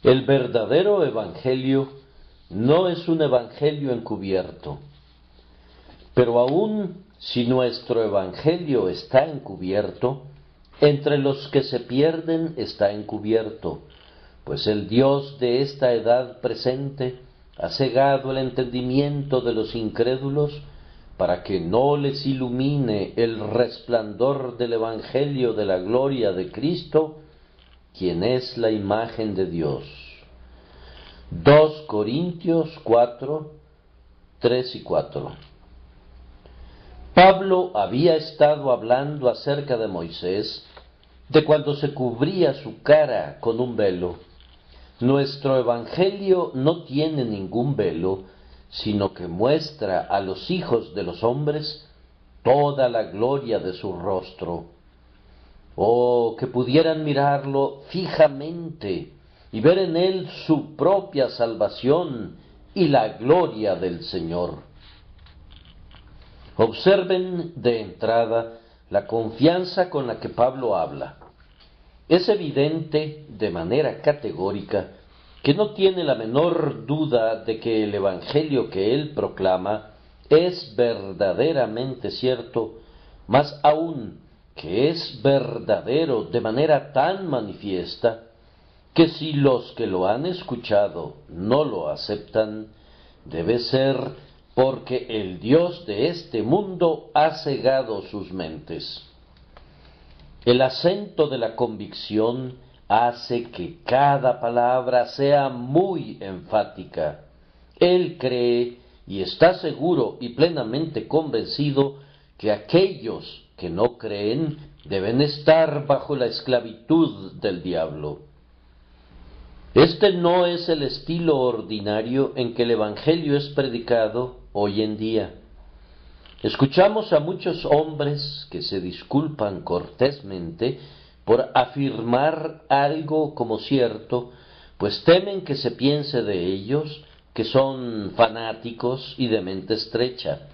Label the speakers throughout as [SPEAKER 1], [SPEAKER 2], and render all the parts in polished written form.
[SPEAKER 1] El verdadero evangelio no es un evangelio encubierto, pero aun si nuestro evangelio está encubierto, entre los que se pierden está encubierto, pues el Dios de esta edad presente ha cegado el entendimiento de los incrédulos para que no les ilumine el resplandor del evangelio de la gloria de Cristo, quien es la imagen de Dios. 2 Corintios 4, 3 y 4. Pablo había estado hablando acerca de Moisés, de cuando se cubría su cara con un velo. Nuestro evangelio no tiene ningún velo, sino que muestra a los hijos de los hombres toda la gloria de su rostro. Oh, que pudieran mirarlo fijamente y ver en él su propia salvación y la gloria del Señor. Observen de entrada la confianza con la que Pablo habla. Es evidente de manera categórica que no tiene la menor duda de que el evangelio que él proclama es verdaderamente cierto, más aún que es verdadero de manera tan manifiesta que si los que lo han escuchado no lo aceptan, debe ser porque el Dios de este mundo ha cegado sus mentes. El acento de la convicción hace que cada palabra sea muy enfática. Él cree y está seguro y plenamente convencido que aquellos que no creen deben estar bajo la esclavitud del diablo. Este no es el estilo ordinario en que el Evangelio es predicado hoy en día. Escuchamos a muchos hombres que se disculpan cortésmente por afirmar algo como cierto, pues temen que se piense de ellos que son fanáticos y de mente estrecha.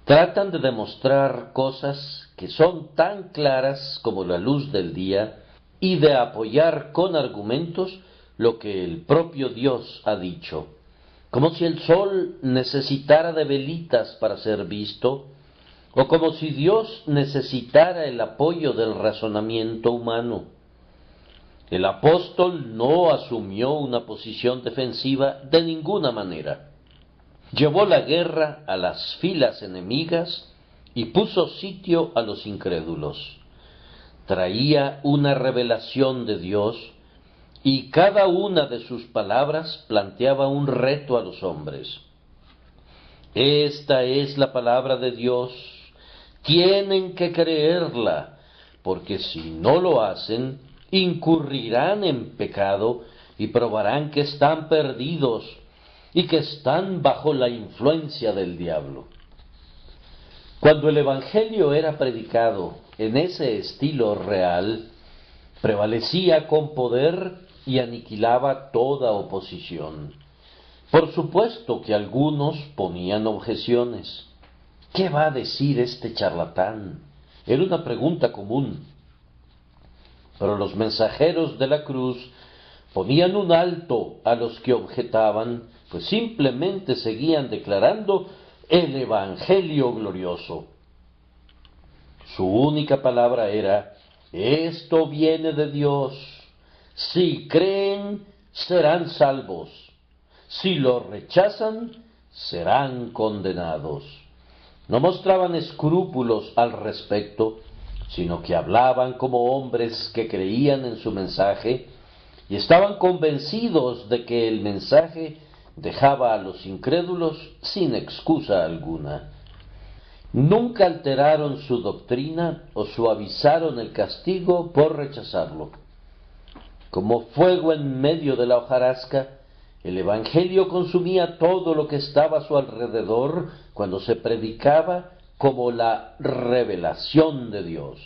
[SPEAKER 1] Tratan de demostrar cosas que son tan claras como la luz del día y de apoyar con argumentos lo que el propio Dios ha dicho, como si el sol necesitara de velitas para ser visto, o como si Dios necesitara el apoyo del razonamiento humano. El apóstol no asumió una posición defensiva de ninguna manera. Llevó la guerra a las filas enemigas y puso sitio a los incrédulos. Traía una revelación de Dios, y cada una de sus palabras planteaba un reto a los hombres. Esta es la palabra de Dios, tienen que creerla, porque si no lo hacen, incurrirán en pecado y probarán que están perdidos y que están bajo la influencia del diablo. Cuando el Evangelio era predicado en ese estilo real, prevalecía con poder y aniquilaba toda oposición. Por supuesto que algunos ponían objeciones. ¿Qué va a decir este charlatán? Era una pregunta común. Pero los mensajeros de la cruz ponían un alto a los que objetaban, pues simplemente seguían declarando el Evangelio glorioso. Su única palabra era: esto viene de Dios. Si creen, serán salvos. Si lo rechazan, serán condenados. No mostraban escrúpulos al respecto, sino que hablaban como hombres que creían en su mensaje y estaban convencidos de que el mensaje dejaba a los incrédulos sin excusa alguna. Nunca alteraron su doctrina o suavizaron el castigo por rechazarlo. Como fuego en medio de la hojarasca, el Evangelio consumía todo lo que estaba a su alrededor cuando se predicaba como la revelación de Dios.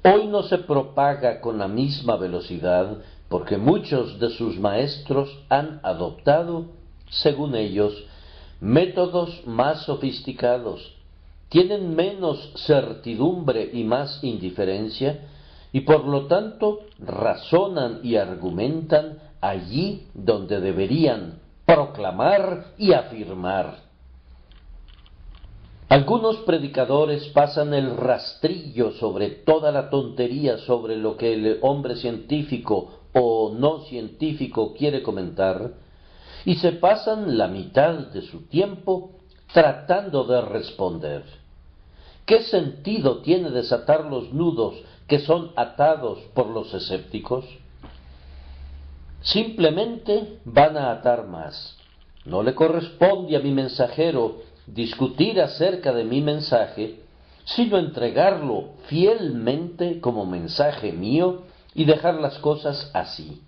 [SPEAKER 1] Hoy no se propaga con la misma velocidad porque muchos de sus maestros han adoptado, según ellos, métodos más sofisticados, tienen menos certidumbre y más indiferencia, y por lo tanto razonan y argumentan allí donde deberían proclamar y afirmar. Algunos predicadores pasan el rastrillo sobre toda la tontería sobre lo que el hombre científico o no científico quiere comentar, y se pasan la mitad de su tiempo tratando de responder. ¿Qué sentido tiene desatar los nudos que son atados por los escépticos? Simplemente van a atar más. No le corresponde a mi mensajero discutir acerca de mi mensaje, sino entregarlo fielmente como mensaje mío y dejar las cosas así.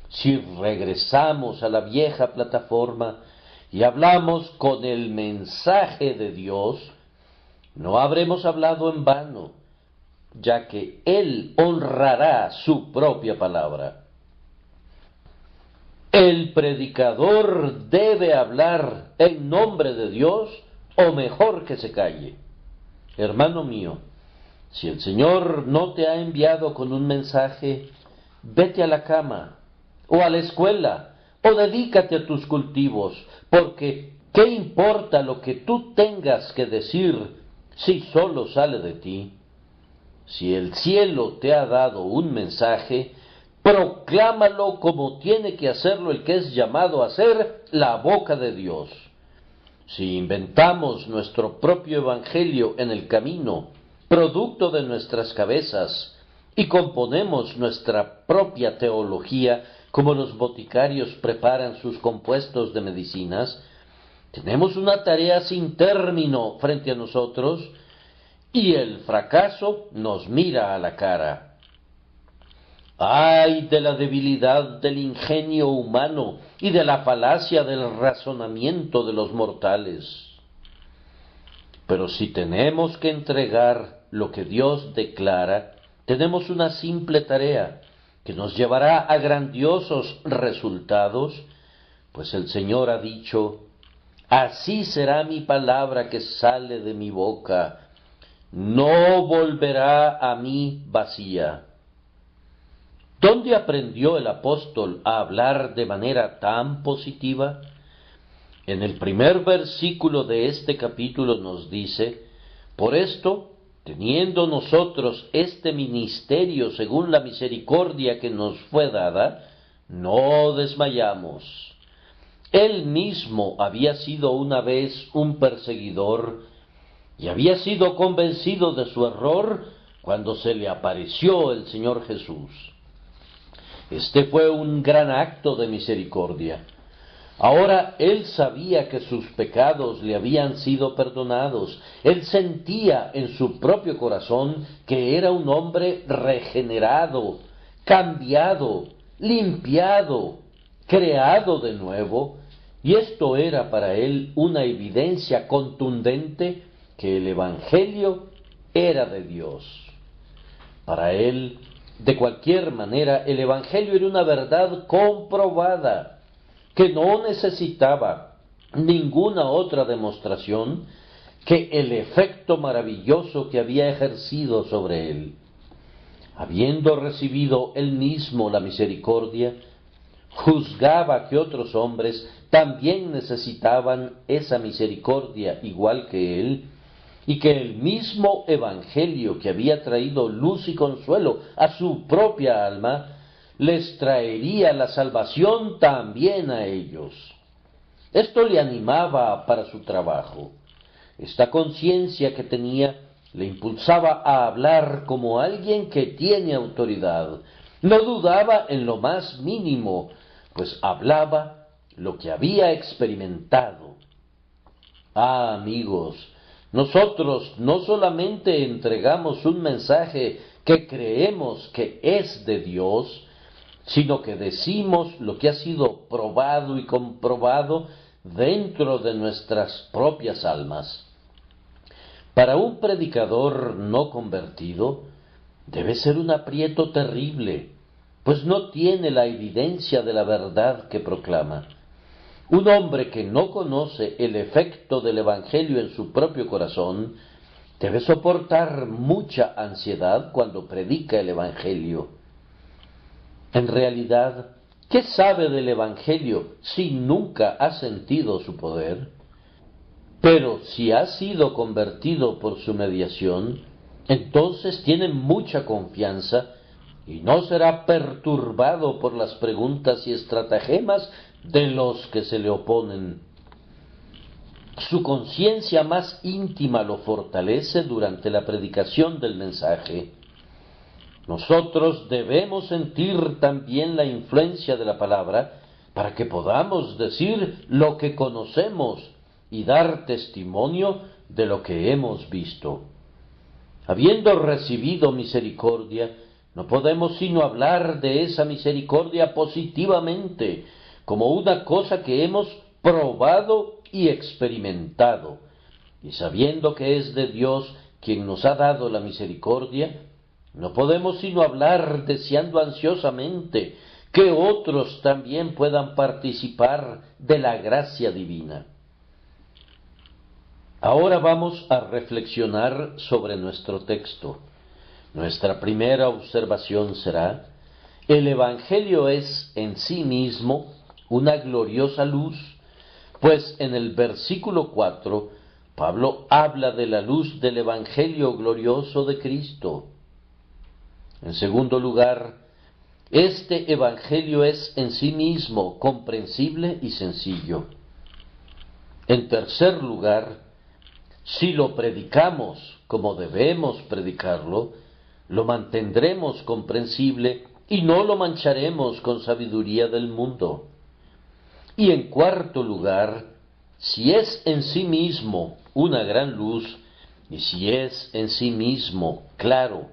[SPEAKER 1] Si regresamos a la vieja plataforma y hablamos con el mensaje de Dios, no habremos hablado en vano, ya que Él honrará su propia palabra. El predicador debe hablar en nombre de Dios, o mejor que se calle. Hermano mío, si el Señor no te ha enviado con un mensaje, vete a la cama, o a la escuela, o dedícate a tus cultivos, porque ¿qué importa lo que tú tengas que decir si solo sale de ti? Si el cielo te ha dado un mensaje, proclámalo como tiene que hacerlo el que es llamado a ser la boca de Dios. Si inventamos nuestro propio evangelio en el camino, producto de nuestras cabezas, y componemos nuestra propia teología, como los boticarios preparan sus compuestos de medicinas, tenemos una tarea sin término frente a nosotros, y el fracaso nos mira a la cara. ¡Ay de la debilidad del ingenio humano y de la falacia del razonamiento de los mortales! Pero si tenemos que entregar lo que Dios declara, tenemos una simple tarea que nos llevará a grandiosos resultados, pues el Señor ha dicho: así será mi palabra que sale de mi boca, no volverá a mí vacía. ¿Dónde aprendió el apóstol a hablar de manera tan positiva? En el primer versículo de este capítulo nos dice: por esto, teniendo nosotros este ministerio según la misericordia que nos fue dada, no desmayamos. Él mismo había sido una vez un perseguidor y había sido convencido de su error cuando se le apareció el Señor Jesús. Este fue un gran acto de misericordia. Ahora él sabía que sus pecados le habían sido perdonados. Él sentía en su propio corazón que era un hombre regenerado, cambiado, limpiado, creado de nuevo, y esto era para él una evidencia contundente que el Evangelio era de Dios. Para él, de cualquier manera, el Evangelio era una verdad comprobada, que no necesitaba ninguna otra demostración que el efecto maravilloso que había ejercido sobre él. Habiendo recibido él mismo la misericordia, juzgaba que otros hombres también necesitaban esa misericordia igual que él, y que el mismo Evangelio que había traído luz y consuelo a su propia alma, les traería la salvación también a ellos. Esto le animaba para su trabajo. Esta conciencia que tenía le impulsaba a hablar como alguien que tiene autoridad. No dudaba en lo más mínimo, pues hablaba lo que había experimentado. Ah, amigos, nosotros no solamente entregamos un mensaje que creemos que es de Dios, sino que decimos lo que ha sido probado y comprobado dentro de nuestras propias almas. Para un predicador no convertido, debe ser un aprieto terrible, pues no tiene la evidencia de la verdad que proclama. Un hombre que no conoce el efecto del Evangelio en su propio corazón, debe soportar mucha ansiedad cuando predica el Evangelio. En realidad, ¿Qué sabe del Evangelio si nunca ha sentido su poder? Pero si ha sido convertido por su mediación, entonces tiene mucha confianza y no será perturbado por las preguntas y estratagemas de los que se le oponen. Su conciencia más íntima lo fortalece durante la predicación del mensaje. Nosotros debemos sentir también la influencia de la palabra para que podamos decir lo que conocemos y dar testimonio de lo que hemos visto. Habiendo recibido misericordia, no podemos sino hablar de esa misericordia positivamente, como una cosa que hemos probado y experimentado, y sabiendo que es de Dios quien nos ha dado la misericordia, no podemos sino hablar deseando ansiosamente que otros también puedan participar de la gracia divina. Ahora vamos a reflexionar sobre nuestro texto. Nuestra primera observación será: el Evangelio es en sí mismo una gloriosa luz, pues en el versículo 4, Pablo habla de la luz del Evangelio glorioso de Cristo. En segundo lugar, este Evangelio es en sí mismo comprensible y sencillo. En tercer lugar, si lo predicamos como debemos predicarlo, lo mantendremos comprensible y no lo mancharemos con sabiduría del mundo. Y en cuarto lugar, si es en sí mismo una gran luz, y si es en sí mismo claro,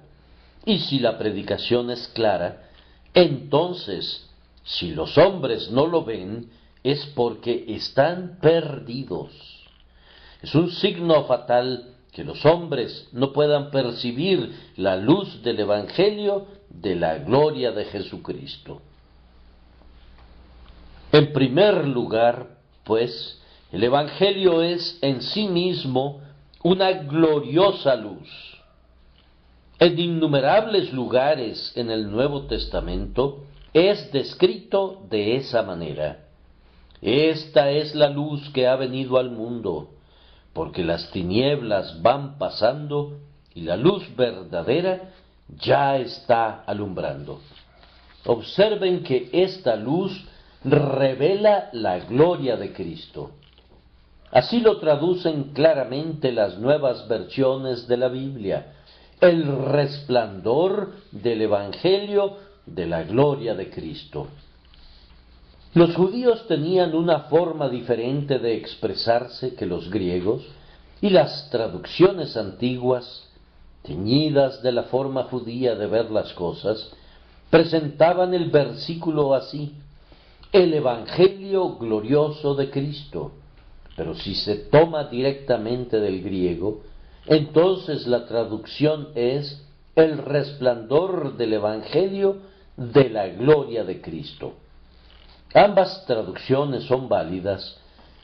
[SPEAKER 1] y si la predicación es clara, entonces, si los hombres no lo ven, es porque están perdidos. Es un signo fatal que los hombres no puedan percibir la luz del Evangelio de la gloria de Jesucristo. En primer lugar, pues, el Evangelio es en sí mismo una gloriosa luz. En innumerables lugares en el Nuevo Testamento es descrito de esa manera. Esta es la luz que ha venido al mundo, porque las tinieblas van pasando y la luz verdadera ya está alumbrando. Observen que esta luz revela la gloria de Cristo. Así lo traducen claramente las nuevas versiones de la Biblia: el resplandor del Evangelio de la gloria de Cristo. Los judíos tenían una forma diferente de expresarse que los griegos, y las traducciones antiguas, teñidas de la forma judía de ver las cosas, presentaban el versículo así: el Evangelio glorioso de Cristo. Pero si se toma directamente del griego, entonces la traducción es el resplandor del Evangelio de la gloria de Cristo. Ambas traducciones son válidas,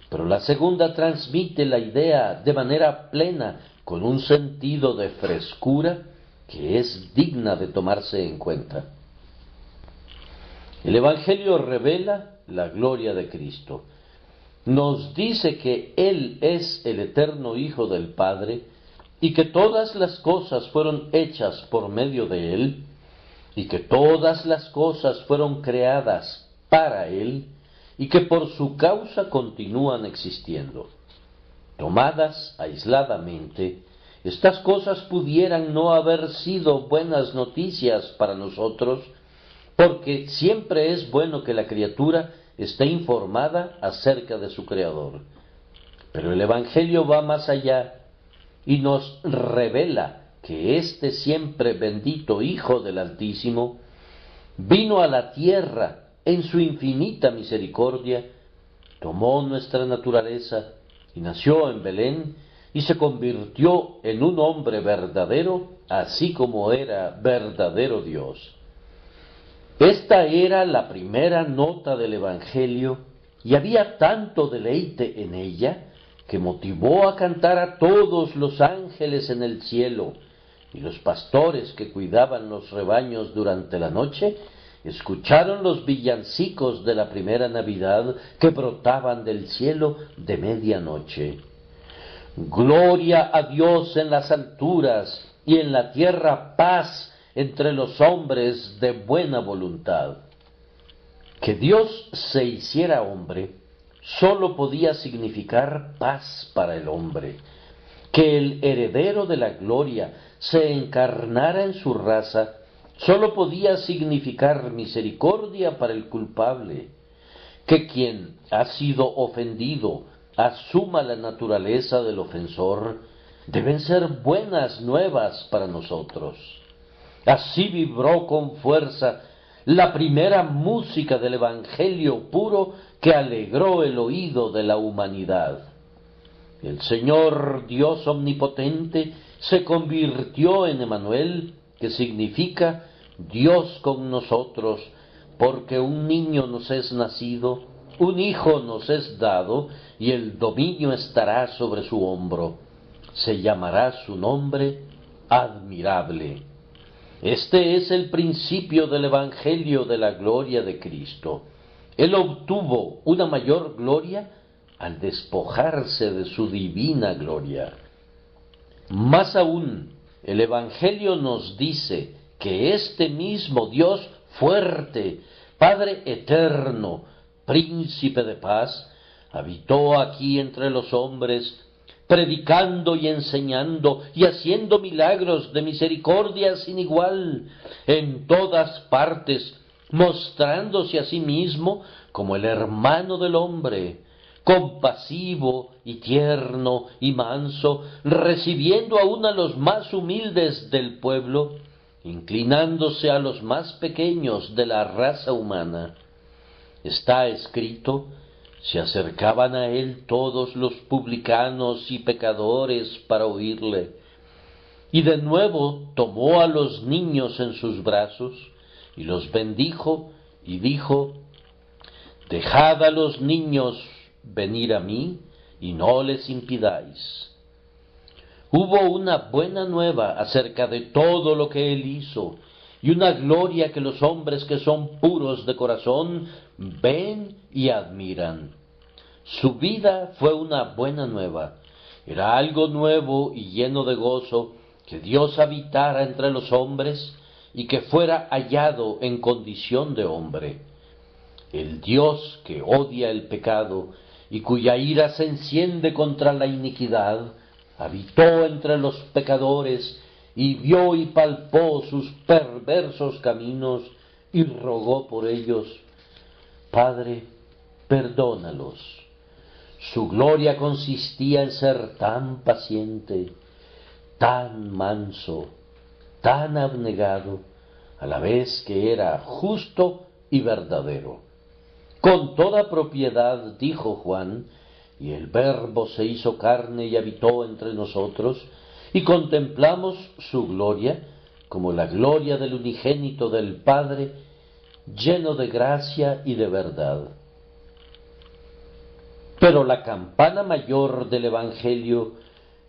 [SPEAKER 1] pero la segunda transmite la idea de manera plena, con un sentido de frescura que es digna de tomarse en cuenta. El Evangelio revela la gloria de Cristo. Nos dice que Él es el eterno Hijo del Padre y que todas las cosas fueron hechas por medio de Él y que todas las cosas fueron creadas para Él y que por su causa continúan existiendo. Tomadas aisladamente, estas cosas pudieran no haber sido buenas noticias para nosotros, porque siempre es bueno que la criatura esté informada acerca de su Creador. Pero el Evangelio va más allá y nos revela que este siempre bendito Hijo del Altísimo vino a la tierra en su infinita misericordia, tomó nuestra naturaleza y nació en Belén y se convirtió en un hombre verdadero, así como era verdadero Dios. Esta era la primera nota del Evangelio y había tanto deleite en ella que motivó a cantar a todos los ángeles en el cielo, y los pastores que cuidaban los rebaños durante la noche escucharon los villancicos de la primera Navidad que brotaban del cielo de medianoche. Gloria a Dios en las alturas y en la tierra paz entre los hombres de buena voluntad. Que Dios se hiciera hombre sólo podía significar paz para el hombre. Que el heredero de la gloria se encarnara en su raza sólo podía significar misericordia para el culpable. Que quien ha sido ofendido asuma la naturaleza del ofensor deben ser buenas nuevas para nosotros. Así vibró con fuerza la primera música del Evangelio puro que alegró el oído de la humanidad. El Señor Dios omnipotente se convirtió en Emmanuel, que significa Dios con nosotros, porque un niño nos es nacido, un hijo nos es dado, y el dominio estará sobre su hombro. Se llamará su nombre Admirable. Este es el principio del Evangelio de la gloria de Cristo. Él obtuvo una mayor gloria al despojarse de su divina gloria. Más aún, el Evangelio nos dice que este mismo Dios fuerte, Padre eterno, Príncipe de paz, habitó aquí entre los hombres, predicando y enseñando y haciendo milagros de misericordia sin igual en todas partes, mostrándose a sí mismo como el hermano del hombre, compasivo y tierno y manso, recibiendo aún a los más humildes del pueblo, inclinándose a los más pequeños de la raza humana. Está escrito: se acercaban a él todos los publicanos y pecadores para oírle. Y de nuevo tomó a los niños en sus brazos y los bendijo y dijo: dejad a los niños venir a mí y no les impidáis. Hubo una buena nueva acerca de todo lo que él hizo, y una gloria que los hombres que son puros de corazón ven y admiran. Su vida fue una buena nueva, era algo nuevo y lleno de gozo, que Dios habitara entre los hombres y que fuera hallado en condición de hombre. El Dios que odia el pecado y cuya ira se enciende contra la iniquidad, habitó entre los pecadores y vio y palpó sus perversos caminos y rogó por ellos: Padre, perdónalos. Su gloria consistía en ser tan paciente, tan manso, tan abnegado, a la vez que era justo y verdadero. Con toda propiedad, dijo Juan, y el Verbo se hizo carne y habitó entre nosotros, y contemplamos su gloria, como la gloria del unigénito del Padre, lleno de gracia y de verdad. Pero la campana mayor del Evangelio,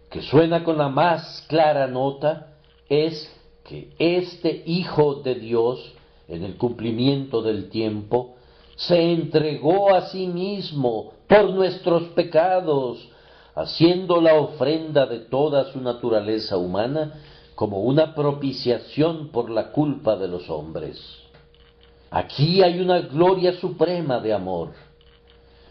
[SPEAKER 1] que suena con la más clara nota, es que este Hijo de Dios, en el cumplimiento del tiempo, se entregó a sí mismo por nuestros pecados, haciendo la ofrenda de toda su naturaleza humana como una propiciación por la culpa de los hombres. Aquí hay una gloria suprema de amor.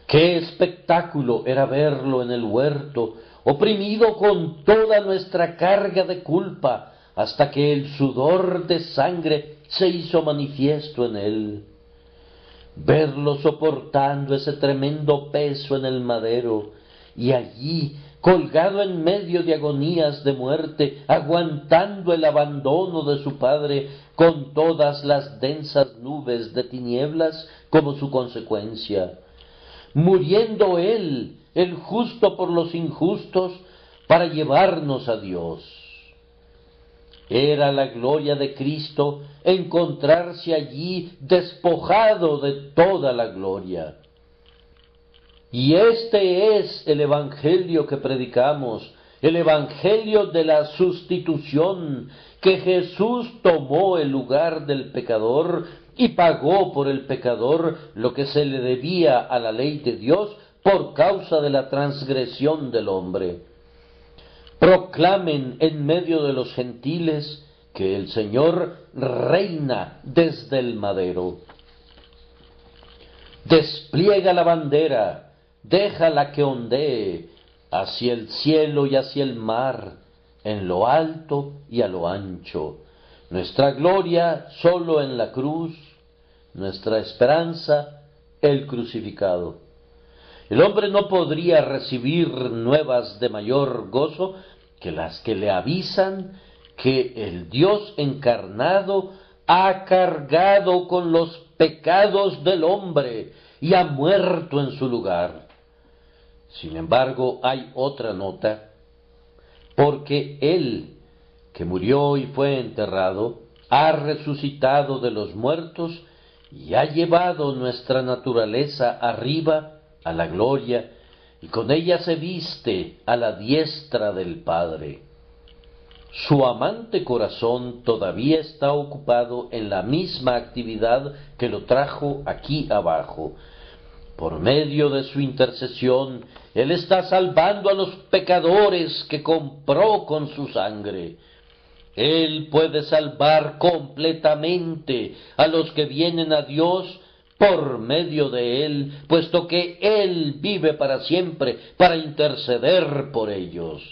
[SPEAKER 1] ¡Qué espectáculo era verlo en el huerto, oprimido con toda nuestra carga de culpa, hasta que el sudor de sangre se hizo manifiesto en él! Verlo soportando ese tremendo peso en el madero, y allí, colgado en medio de agonías de muerte, aguantando el abandono de su padre, con todas las densas nubes de tinieblas como su consecuencia, muriendo él, el justo por los injustos, para llevarnos a Dios. Era la gloria de Cristo encontrarse allí despojado de toda la gloria. Y este es el Evangelio que predicamos, el Evangelio de la sustitución, que Jesús tomó el lugar del pecador y pagó por el pecador lo que se le debía a la ley de Dios por causa de la transgresión del hombre. Proclamen en medio de los gentiles que el Señor reina desde el madero. Despliega la bandera, déjala que ondee hacia el cielo y hacia el mar, en lo alto y a lo ancho. Nuestra gloria solo en la cruz, nuestra esperanza el crucificado. El hombre no podría recibir nuevas de mayor gozo que las que le avisan que el Dios encarnado ha cargado con los pecados del hombre y ha muerto en su lugar. Sin embargo, hay otra nota, porque Él, que murió y fue enterrado, ha resucitado de los muertos y ha llevado nuestra naturaleza arriba a la gloria, y con ella se viste a la diestra del Padre. Su amante corazón todavía está ocupado en la misma actividad que lo trajo aquí abajo. Por medio de su intercesión, Él está salvando a los pecadores que compró con su sangre. Él puede salvar completamente a los que vienen a Dios por medio de Él, puesto que Él vive para siempre para interceder por ellos.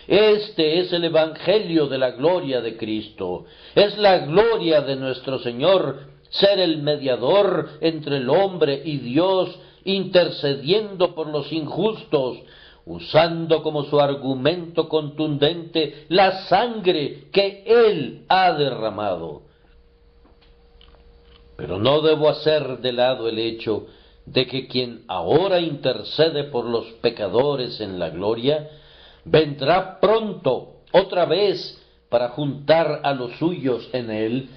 [SPEAKER 1] Este es el Evangelio de la gloria de Cristo. Es la gloria de nuestro Señor ser el mediador entre el hombre y Dios, intercediendo por los injustos, usando como su argumento contundente la sangre que Él ha derramado. Pero no debo hacer de lado el hecho de que quien ahora intercede por los pecadores en la gloria, vendrá pronto otra vez para juntar a los suyos en Él,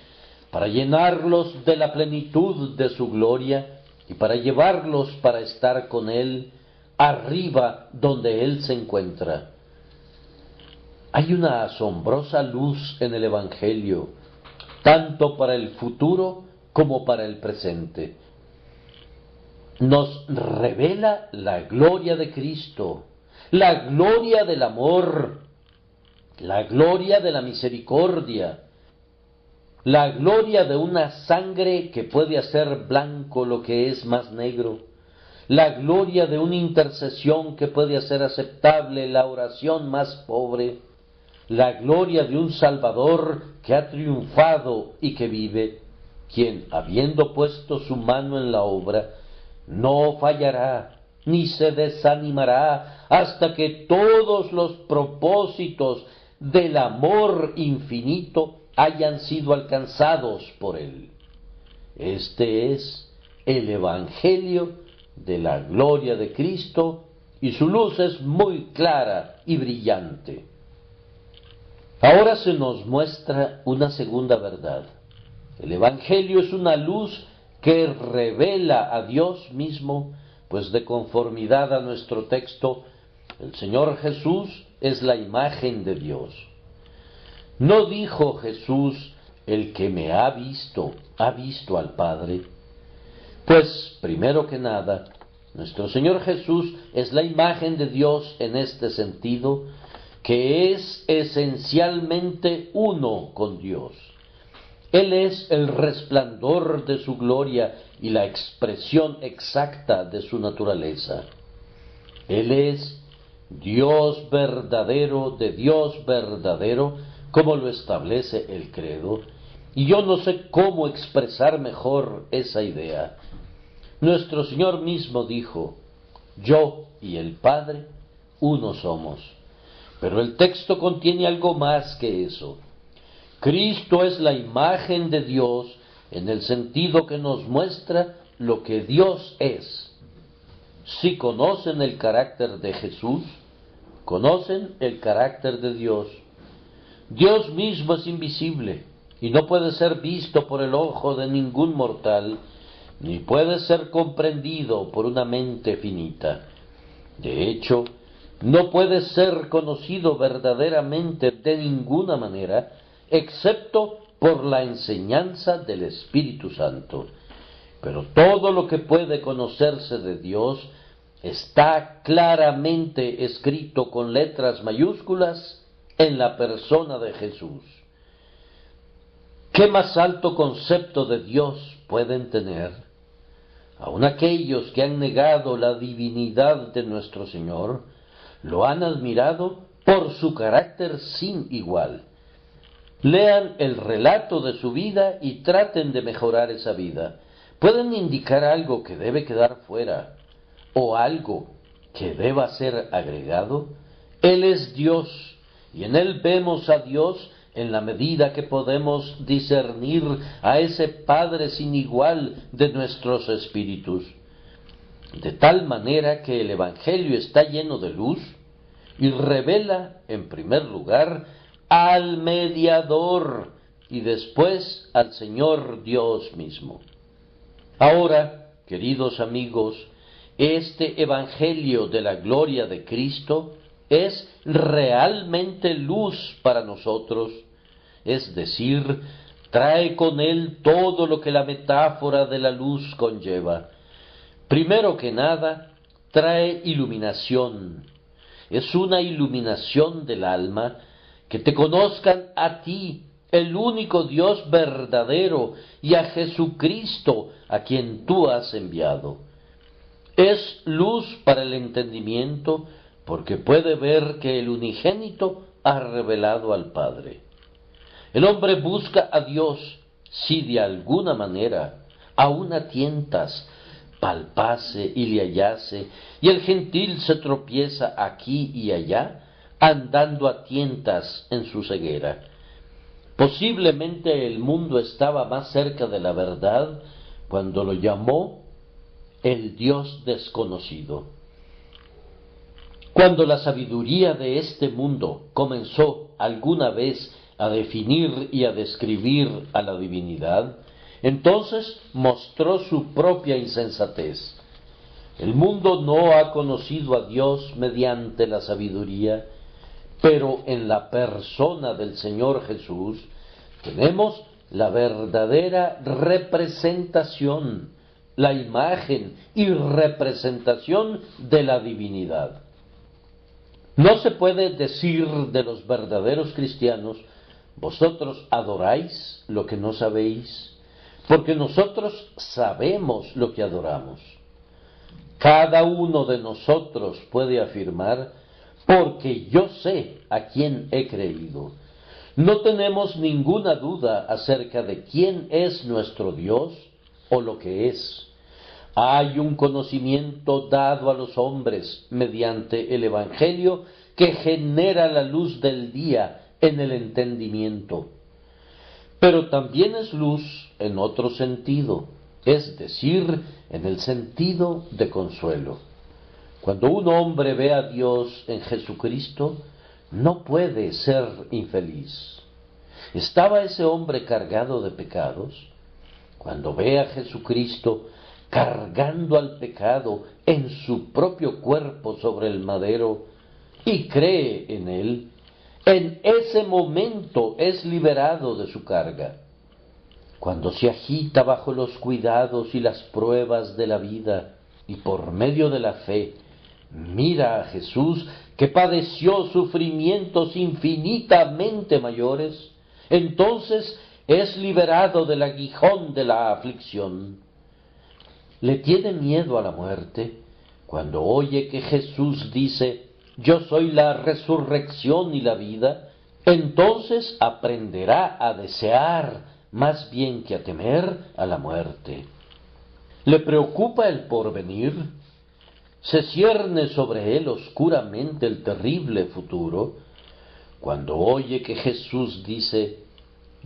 [SPEAKER 1] para llenarlos de la plenitud de su gloria y para llevarlos para estar con Él arriba donde Él se encuentra. Hay una asombrosa luz en el Evangelio, tanto para el futuro como para el presente. Nos revela la gloria de Cristo, la gloria del amor, la gloria de la misericordia, la gloria de una sangre que puede hacer blanco lo que es más negro, la gloria de una intercesión que puede hacer aceptable la oración más pobre, la gloria de un Salvador que ha triunfado y que vive, quien, habiendo puesto su mano en la obra, no fallará ni se desanimará hasta que todos los propósitos del amor infinito hayan sido alcanzados por Él. Este es el Evangelio de la gloria de Cristo, y su luz es muy clara y brillante. Ahora se nos muestra una segunda verdad. El Evangelio es una luz que revela a Dios mismo, pues de conformidad a nuestro texto, el Señor Jesús es la imagen de Dios. ¿No dijo Jesús, el que me ha visto al Padre? Pues, primero que nada, nuestro Señor Jesús es la imagen de Dios en este sentido, que es esencialmente uno con Dios. Él es el resplandor de su gloria y la expresión exacta de su naturaleza. Él es Dios verdadero de Dios verdadero, como lo establece el credo, y yo no sé cómo expresar mejor esa idea. Nuestro Señor mismo dijo, yo y el Padre uno somos. Pero el texto contiene algo más que eso. Cristo es la imagen de Dios en el sentido que nos muestra lo que Dios es. Si conocen el carácter de Jesús, conocen el carácter de Dios. Dios mismo es invisible y no puede ser visto por el ojo de ningún mortal, ni puede ser comprendido por una mente finita. De hecho, no puede ser conocido verdaderamente de ninguna manera, excepto por la enseñanza del Espíritu Santo. Pero todo lo que puede conocerse de Dios está claramente escrito con letras mayúsculas en la persona de Jesús. ¿Qué más alto concepto de Dios pueden tener? Aun aquellos que han negado la divinidad de nuestro Señor, lo han admirado por su carácter sin igual. Lean el relato de su vida y traten de mejorar esa vida. Pueden indicar algo que debe quedar fuera o algo que deba ser agregado. Él es Dios y en Él vemos a Dios en la medida que podemos discernir a ese Padre sin igual de nuestros espíritus. De tal manera que el Evangelio está lleno de luz y revela, en primer lugar, al mediador y después al Señor Dios mismo. Ahora, queridos amigos, este Evangelio de la gloria de Cristo es realmente luz para nosotros, es decir, trae con él todo lo que la metáfora de la luz conlleva. Primero que nada, trae iluminación. Es una iluminación del alma, que te conozcan a ti, el único Dios verdadero, y a Jesucristo, a quien tú has enviado. Es luz para el entendimiento, porque puede ver que el unigénito ha revelado al Padre. El hombre busca a Dios si de alguna manera, aun a tientas, palpase y le hallase, y el gentil se tropieza aquí y allá, andando a tientas en su ceguera. Posiblemente el mundo estaba más cerca de la verdad cuando lo llamó el Dios desconocido. Cuando la sabiduría de este mundo comenzó alguna vez a definir y a describir a la divinidad, entonces mostró su propia insensatez. El mundo no ha conocido a Dios mediante la sabiduría, pero en la persona del Señor Jesús tenemos la verdadera representación, la imagen y representación de la divinidad. No se puede decir de los verdaderos cristianos: vosotros adoráis lo que no sabéis, porque nosotros sabemos lo que adoramos. Cada uno de nosotros puede afirmar: porque yo sé a quién he creído. No tenemos ninguna duda acerca de quién es nuestro Dios o lo que es. Hay un conocimiento dado a los hombres mediante el Evangelio que genera la luz del día en el entendimiento. Pero también es luz en otro sentido, es decir, en el sentido de consuelo. Cuando un hombre ve a Dios en Jesucristo, no puede ser infeliz. ¿Estaba ese hombre cargado de pecados? Cuando ve a Jesucristo cargando al pecado en su propio cuerpo sobre el madero y cree en él, en ese momento es liberado de su carga. Cuando se agita bajo los cuidados y las pruebas de la vida y por medio de la fe mira a Jesús que padeció sufrimientos infinitamente mayores, entonces es liberado del aguijón de la aflicción. Le tiene miedo a la muerte cuando oye que Jesús dice: yo soy la resurrección y la vida, entonces aprenderá a desear más bien que a temer a la muerte. ¿Le preocupa el porvenir? ¿Se cierne sobre él oscuramente el terrible futuro? Cuando oye que Jesús dice: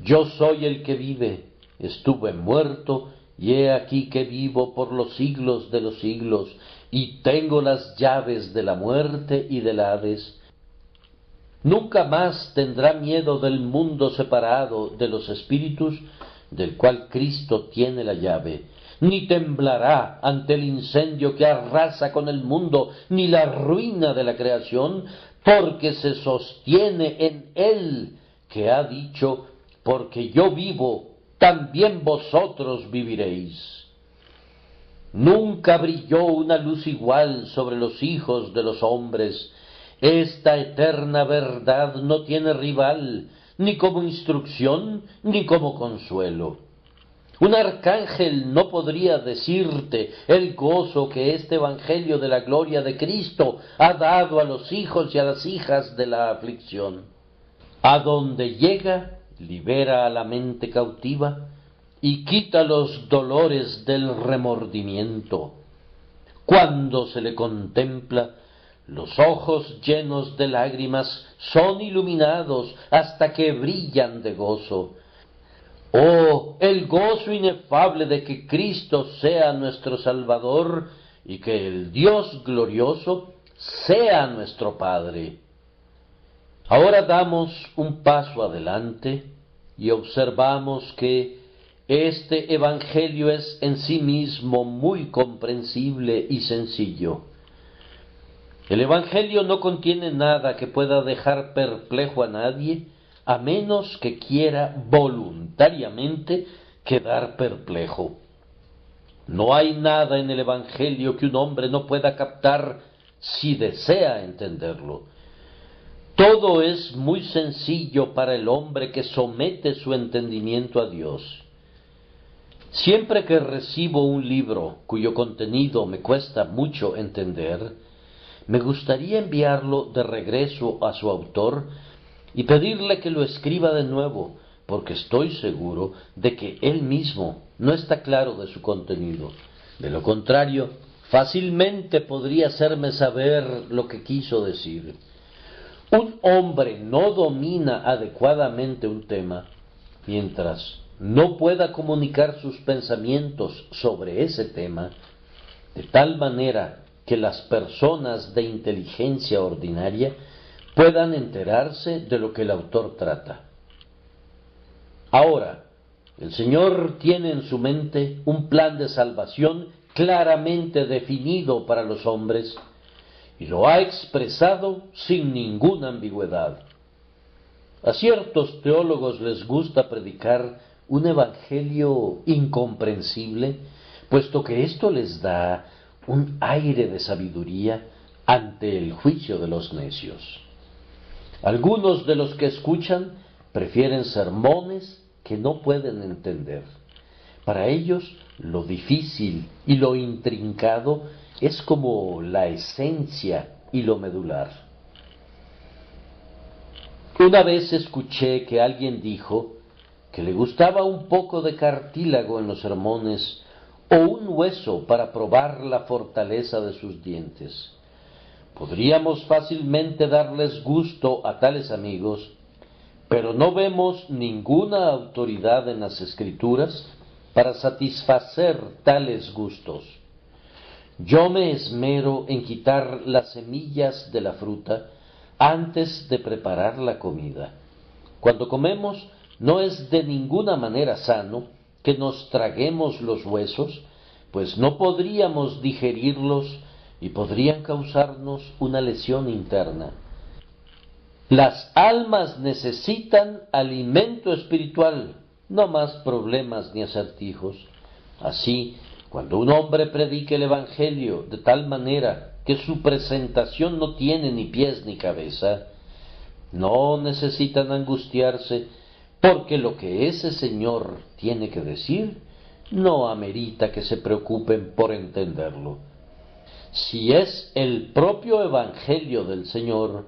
[SPEAKER 1] yo soy el que vive, estuve muerto, y he aquí que vivo por los siglos de los siglos, y tengo las llaves de la muerte y del Hades. Nunca más tendrá miedo del mundo separado de los espíritus, del cual Cristo tiene la llave, ni temblará ante el incendio que arrasa con el mundo, ni la ruina de la creación, porque se sostiene en Él, que ha dicho: porque yo vivo, también vosotros viviréis. Nunca brilló una luz igual sobre los hijos de los hombres. Esta eterna verdad no tiene rival, ni como instrucción, ni como consuelo. Un arcángel no podría decirte el gozo que este Evangelio de la gloria de Cristo ha dado a los hijos y a las hijas de la aflicción. A donde llega, libera a la mente cautiva y quita los dolores del remordimiento. Cuando se le contempla, los ojos llenos de lágrimas son iluminados hasta que brillan de gozo. Oh, el gozo inefable de que Cristo sea nuestro Salvador y que el Dios glorioso sea nuestro Padre. Ahora damos un paso adelante y observamos que este Evangelio es en sí mismo muy comprensible y sencillo. El Evangelio no contiene nada que pueda dejar perplejo a nadie, a menos que quiera voluntariamente quedar perplejo. No hay nada en el Evangelio que un hombre no pueda captar si desea entenderlo. Todo es muy sencillo para el hombre que somete su entendimiento a Dios. Siempre que recibo un libro cuyo contenido me cuesta mucho entender, me gustaría enviarlo de regreso a su autor y pedirle que lo escriba de nuevo, porque estoy seguro de que él mismo no está claro de su contenido. De lo contrario, fácilmente podría hacerme saber lo que quiso decir. Un hombre no domina adecuadamente un tema mientras no pueda comunicar sus pensamientos sobre ese tema, de tal manera que las personas de inteligencia ordinaria puedan enterarse de lo que el autor trata. Ahora, el Señor tiene en su mente un plan de salvación claramente definido para los hombres y lo ha expresado sin ninguna ambigüedad. A ciertos teólogos les gusta predicar un evangelio incomprensible, puesto que esto les da un aire de sabiduría ante el juicio de los necios. Algunos de los que escuchan prefieren sermones que no pueden entender. Para ellos lo difícil y lo intrincado es como la esencia y lo medular. Una vez escuché que alguien dijo que le gustaba un poco de cartílago en los sermones o un hueso para probar la fortaleza de sus dientes. Podríamos fácilmente darles gusto a tales amigos, pero no vemos ninguna autoridad en las Escrituras para satisfacer tales gustos. Yo me esmero en quitar las semillas de la fruta antes de preparar la comida. Cuando comemos, no es de ninguna manera sano que nos traguemos los huesos, pues no podríamos digerirlos y podrían causarnos una lesión interna. Las almas necesitan alimento espiritual, no más problemas ni acertijos. Así, cuando un hombre predique el Evangelio de tal manera que su presentación no tiene ni pies ni cabeza, no necesitan angustiarse, porque lo que ese Señor tiene que decir no amerita que se preocupen por entenderlo. Si es el propio Evangelio del Señor,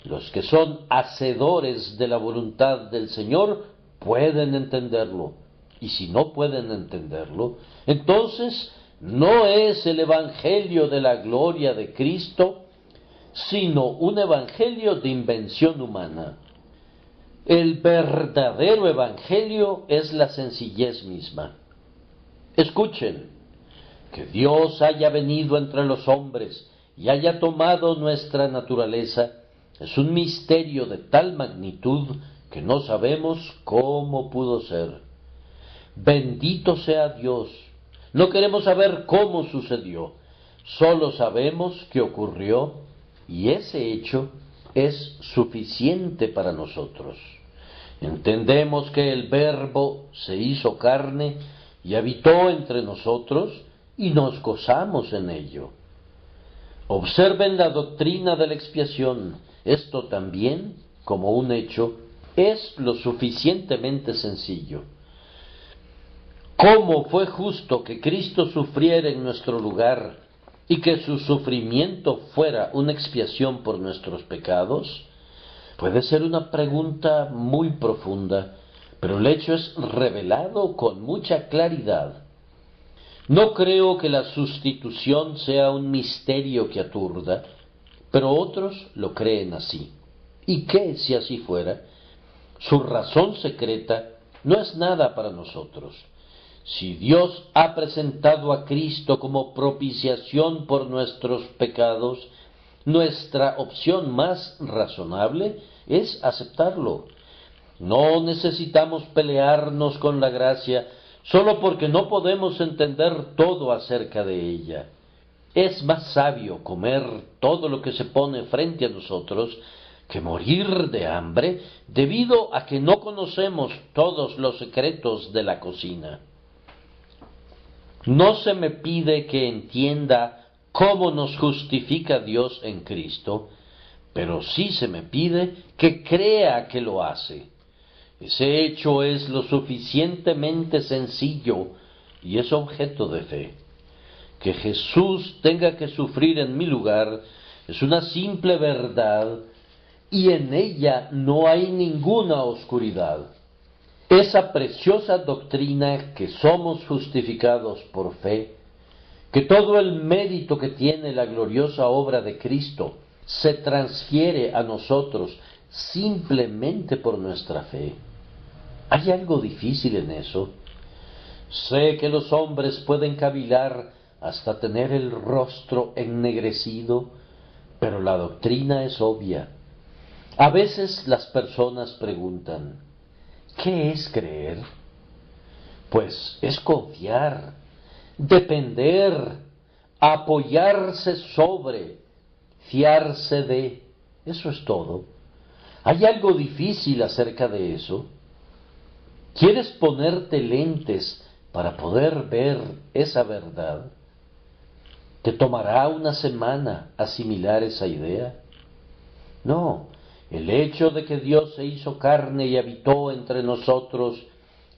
[SPEAKER 1] los que son hacedores de la voluntad del Señor pueden entenderlo, y si no pueden entenderlo, entonces no es el Evangelio de la gloria de Cristo, sino un evangelio de invención humana. El verdadero evangelio es la sencillez misma. Escuchen, que Dios haya venido entre los hombres y haya tomado nuestra naturaleza es un misterio de tal magnitud que no sabemos cómo pudo ser. Bendito sea Dios. No queremos saber cómo sucedió, solo sabemos que ocurrió y ese hecho es suficiente para nosotros. Entendemos que el Verbo se hizo carne y habitó entre nosotros y nos gozamos en ello. Observen la doctrina de la expiación. Esto también, como un hecho, es lo suficientemente sencillo. ¿Cómo fue justo que Cristo sufriera en nuestro lugar y que su sufrimiento fuera una expiación por nuestros pecados? Puede ser una pregunta muy profunda, pero el hecho es revelado con mucha claridad. No creo que la sustitución sea un misterio que aturda, pero otros lo creen así. ¿Y qué si así fuera? Su razón secreta no es nada para nosotros. Si Dios ha presentado a Cristo como propiciación por nuestros pecados, nuestra opción más razonable es aceptarlo. No necesitamos pelearnos con la gracia solo porque no podemos entender todo acerca de ella. Es más sabio comer todo lo que se pone frente a nosotros que morir de hambre debido a que no conocemos todos los secretos de la cocina. No se me pide que entienda cómo nos justifica Dios en Cristo, pero sí se me pide que crea que lo hace. Ese hecho es lo suficientemente sencillo y es objeto de fe. Que Jesús tenga que sufrir en mi lugar es una simple verdad y en ella no hay ninguna oscuridad. Esa preciosa doctrina que somos justificados por fe, que todo el mérito que tiene la gloriosa obra de Cristo se transfiere a nosotros simplemente por nuestra fe. ¿Hay algo difícil en eso? Sé que los hombres pueden cavilar hasta tener el rostro ennegrecido, pero la doctrina es obvia. A veces las personas preguntan, ¿qué es creer? Pues es confiar, depender, apoyarse sobre, fiarse de. Eso es todo. ¿Hay algo difícil acerca de eso? ¿Quieres ponerte lentes para poder ver esa verdad? ¿Te tomará una semana asimilar esa idea? No, el hecho de que Dios se hizo carne y habitó entre nosotros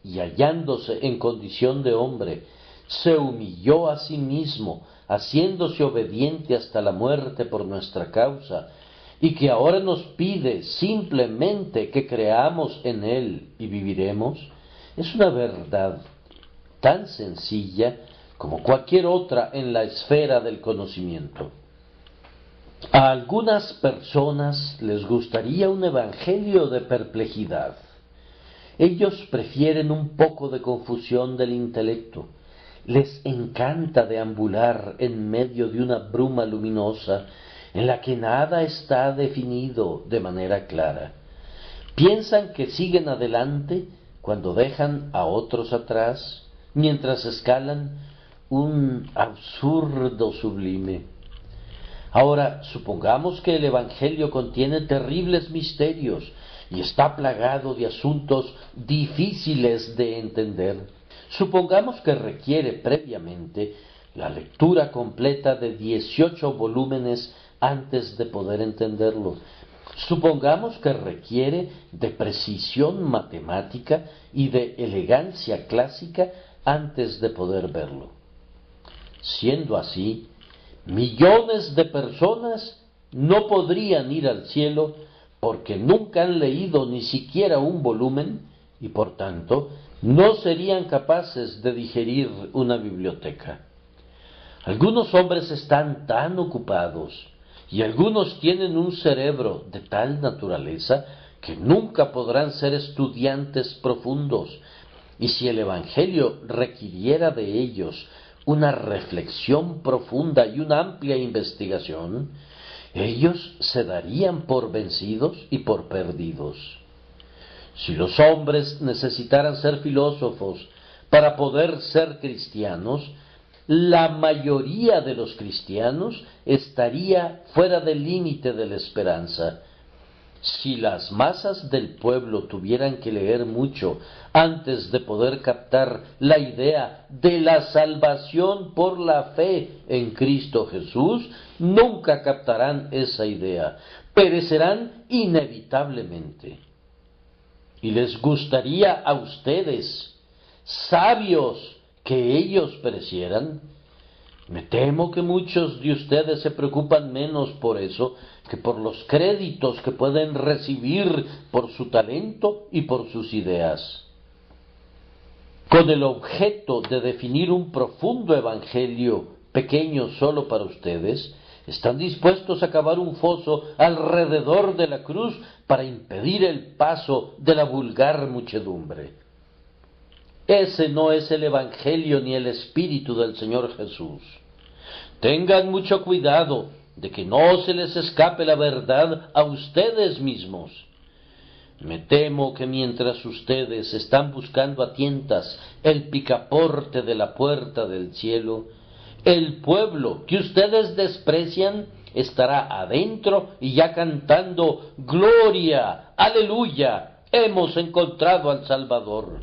[SPEAKER 1] y hallándose en condición de hombre, se humilló a sí mismo, haciéndose obediente hasta la muerte por nuestra causa, y que ahora nos pide simplemente que creamos en Él y viviremos, es una verdad tan sencilla como cualquier otra en la esfera del conocimiento. A algunas personas les gustaría un evangelio de perplejidad. Ellos prefieren un poco de confusión del intelecto. Les encanta deambular en medio de una bruma luminosa en la que nada está definido de manera clara. Piensan que siguen adelante cuando dejan a otros atrás, mientras escalan un absurdo sublime. Ahora, supongamos que el Evangelio contiene terribles misterios y está plagado de asuntos difíciles de entender. Supongamos que requiere previamente la lectura completa de 18 volúmenes antes de poder entenderlo. Supongamos que requiere de precisión matemática y de elegancia clásica antes de poder verlo. Siendo así, millones de personas no podrían ir al cielo porque nunca han leído ni siquiera un volumen y por tanto no serían capaces de digerir una biblioteca. Algunos hombres están tan ocupados y algunos tienen un cerebro de tal naturaleza que nunca podrán ser estudiantes profundos, y si el Evangelio requiriera de ellos una reflexión profunda y una amplia investigación, ellos se darían por vencidos y por perdidos. Si los hombres necesitaran ser filósofos para poder ser cristianos, la mayoría de los cristianos estaría fuera del límite de la esperanza. Si las masas del pueblo tuvieran que leer mucho antes de poder captar la idea de la salvación por la fe en Cristo Jesús, nunca captarán esa idea, perecerán inevitablemente. Y les gustaría a ustedes, sabios, que ellos perecieran. Me temo que muchos de ustedes se preocupan menos por eso que por los créditos que pueden recibir por su talento y por sus ideas. Con el objeto de definir un profundo evangelio pequeño solo para ustedes, están dispuestos a cavar un foso alrededor de la cruz para impedir el paso de la vulgar muchedumbre. Ese no es el evangelio ni el espíritu del Señor Jesús. Tengan mucho cuidado de que no se les escape la verdad a ustedes mismos. Me temo que mientras ustedes están buscando a tientas el picaporte de la puerta del cielo, el pueblo que ustedes desprecian estará adentro y ya cantando ¡Gloria! ¡Aleluya! ¡Hemos encontrado al Salvador!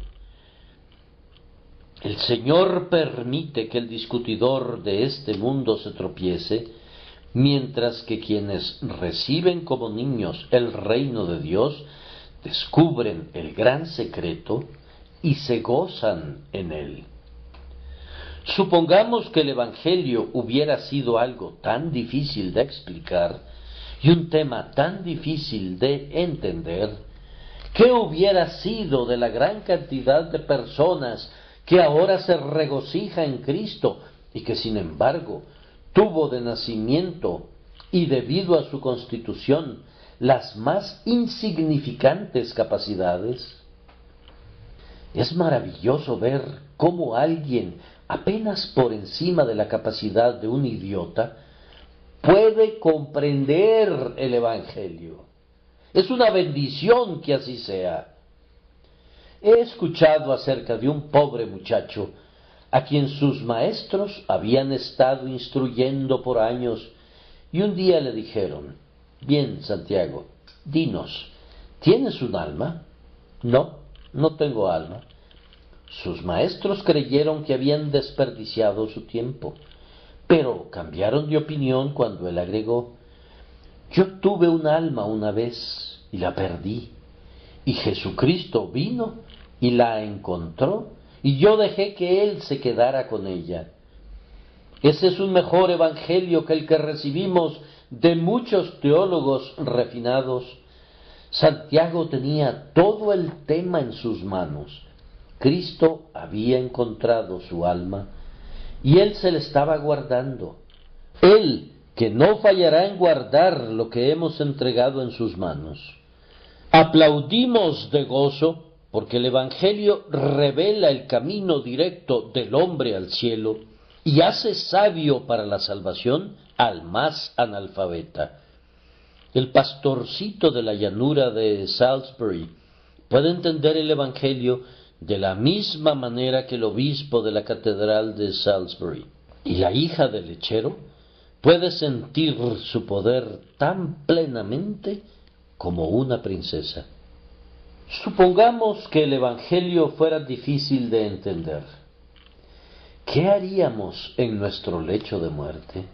[SPEAKER 1] El Señor permite que el discutidor de este mundo se tropiece, mientras que quienes reciben como niños el reino de Dios descubren el gran secreto y se gozan en él. Supongamos que el Evangelio hubiera sido algo tan difícil de explicar y un tema tan difícil de entender, ¿qué hubiera sido de la gran cantidad de personas que ahora se regocija en Cristo y que sin embargo tuvo de nacimiento y debido a su constitución las más insignificantes capacidades? Es maravilloso ver cómo alguien apenas por encima de la capacidad de un idiota puede comprender el Evangelio. Es una bendición que así sea. He escuchado acerca de un pobre muchacho a quien sus maestros habían estado instruyendo por años y un día le dijeron: «Bien, Santiago, dinos, ¿tienes un alma?» «No, no tengo alma». Sus maestros creyeron que habían desperdiciado su tiempo, pero cambiaron de opinión cuando él agregó: «Yo tuve un alma una vez y la perdí, y Jesucristo vino y la encontró, y yo dejé que Él se quedara con ella». Ese es un mejor evangelio que el que recibimos de muchos teólogos refinados. Santiago tenía todo el tema en sus manos. Cristo había encontrado su alma y Él se le estaba guardando. Él, que no fallará en guardar lo que hemos entregado en sus manos. Aplaudimos de gozo porque el Evangelio revela el camino directo del hombre al cielo y hace sabio para la salvación al más analfabeta. El pastorcito de la llanura de Salisbury puede entender el Evangelio de la misma manera que el obispo de la catedral de Salisbury, y la hija del lechero puede sentir su poder tan plenamente como una princesa. Supongamos que el Evangelio fuera difícil de entender. ¿Qué haríamos en nuestro lecho de muerte?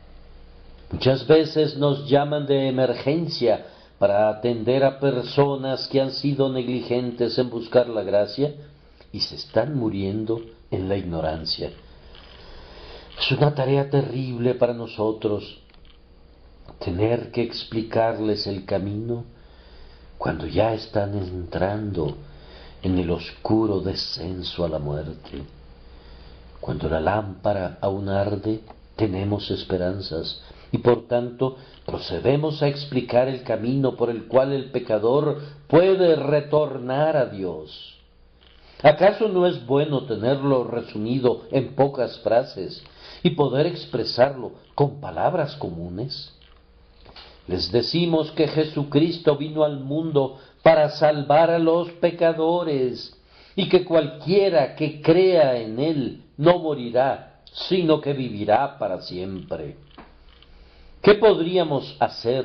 [SPEAKER 1] Muchas veces nos llaman de emergencia para atender a personas que han sido negligentes en buscar la gracia y se están muriendo en la ignorancia. Es una tarea terrible para nosotros tener que explicarles el camino cuando ya están entrando en el oscuro descenso a la muerte. Cuando la lámpara aún arde, tenemos esperanzas y por tanto procedemos a explicar el camino por el cual el pecador puede retornar a Dios. ¿Acaso no es bueno tenerlo resumido en pocas frases y poder expresarlo con palabras comunes? Les decimos que Jesucristo vino al mundo para salvar a los pecadores y que cualquiera que crea en Él no morirá, sino que vivirá para siempre. ¿Qué podríamos hacer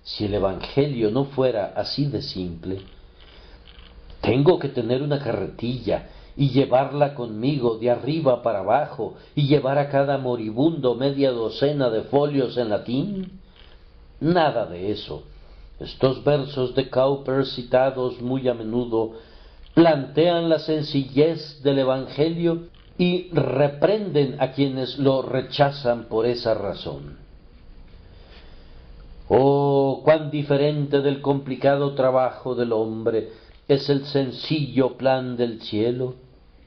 [SPEAKER 1] si el Evangelio no fuera así de simple. Tengo que tener una carretilla y llevarla conmigo de arriba para abajo y llevar a cada moribundo media docena de folios en latín. Nada de eso. Estos versos de Cowper, citados muy a menudo, plantean la sencillez del Evangelio y reprenden a quienes lo rechazan por esa razón. Oh, cuán diferente del complicado trabajo del hombre es el sencillo plan del cielo,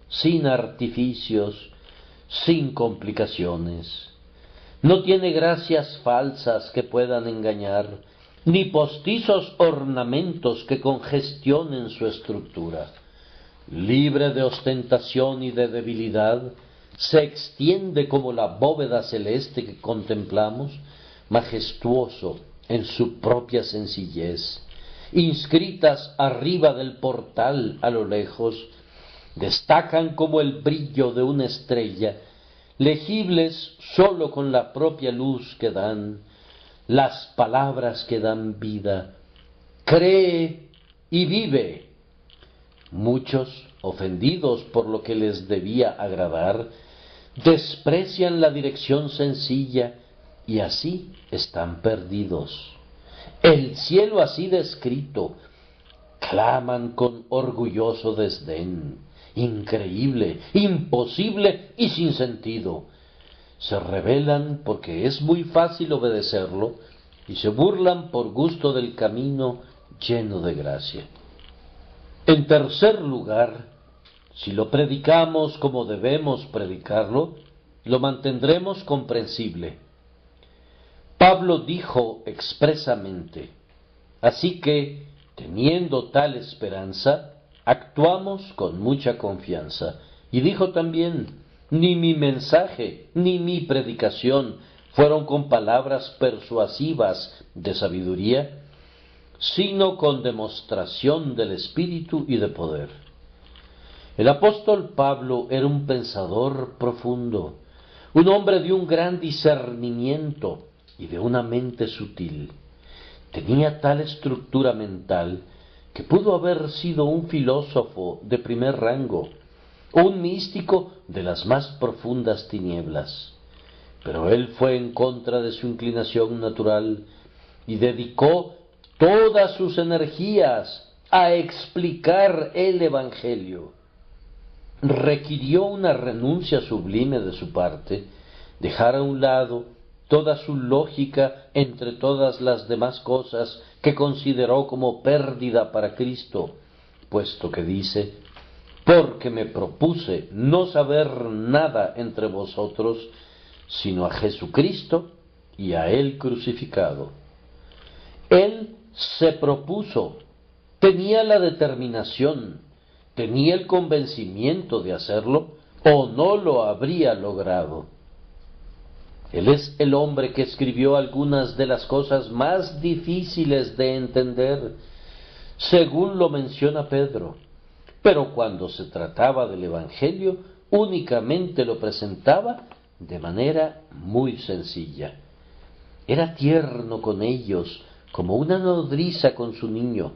[SPEAKER 1] sin artificios, sin complicaciones. No tiene gracias falsas que puedan engañar, ni postizos ornamentos que congestionen su estructura. Libre de ostentación y de debilidad, se extiende como la bóveda celeste que contemplamos, majestuoso en su propia sencillez. Inscritas arriba del portal a lo lejos, destacan como el brillo de una estrella, legibles sólo con la propia luz que dan, las palabras que dan vida. Cree y vive. Muchos, ofendidos por lo que les debía agradar, desprecian la dirección sencilla y así están perdidos. El cielo así descrito, claman con orgulloso desdén, increíble, imposible y sin sentido. Se rebelan porque es muy fácil obedecerlo y se burlan por gusto del camino lleno de gracia. En tercer lugar, si lo predicamos como debemos predicarlo, lo mantendremos comprensible. Pablo dijo expresamente: así que, teniendo tal esperanza, actuamos con mucha confianza. Y dijo también: ni mi mensaje ni mi predicación fueron con palabras persuasivas de sabiduría, sino con demostración del Espíritu y de poder. El apóstol Pablo era un pensador profundo, un hombre de un gran discernimiento y de una mente sutil. Tenía tal estructura mental que pudo haber sido un filósofo de primer rango, o un místico de las más profundas tinieblas. Pero él fue en contra de su inclinación natural y dedicó todas sus energías a explicar el Evangelio. Requirió una renuncia sublime de su parte, dejar a un lado toda su lógica entre todas las demás cosas que consideró como pérdida para Cristo, puesto que dice: porque me propuse no saber nada entre vosotros, sino a Jesucristo y a Él crucificado. Él se propuso, tenía la determinación, tenía el convencimiento de hacerlo, o no lo habría logrado. Él es el hombre que escribió algunas de las cosas más difíciles de entender, según lo menciona Pedro, pero cuando se trataba del Evangelio, únicamente lo presentaba de manera muy sencilla. Era tierno con ellos, como una nodriza con su niño,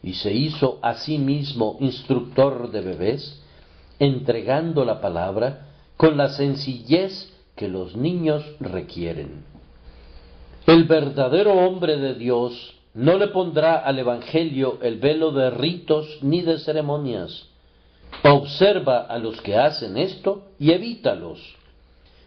[SPEAKER 1] y se hizo a sí mismo instructor de bebés, entregando la palabra con la sencillez que los niños requieren. El verdadero hombre de Dios no le pondrá al Evangelio el velo de ritos ni de ceremonias. Observa a los que hacen esto y evítalos.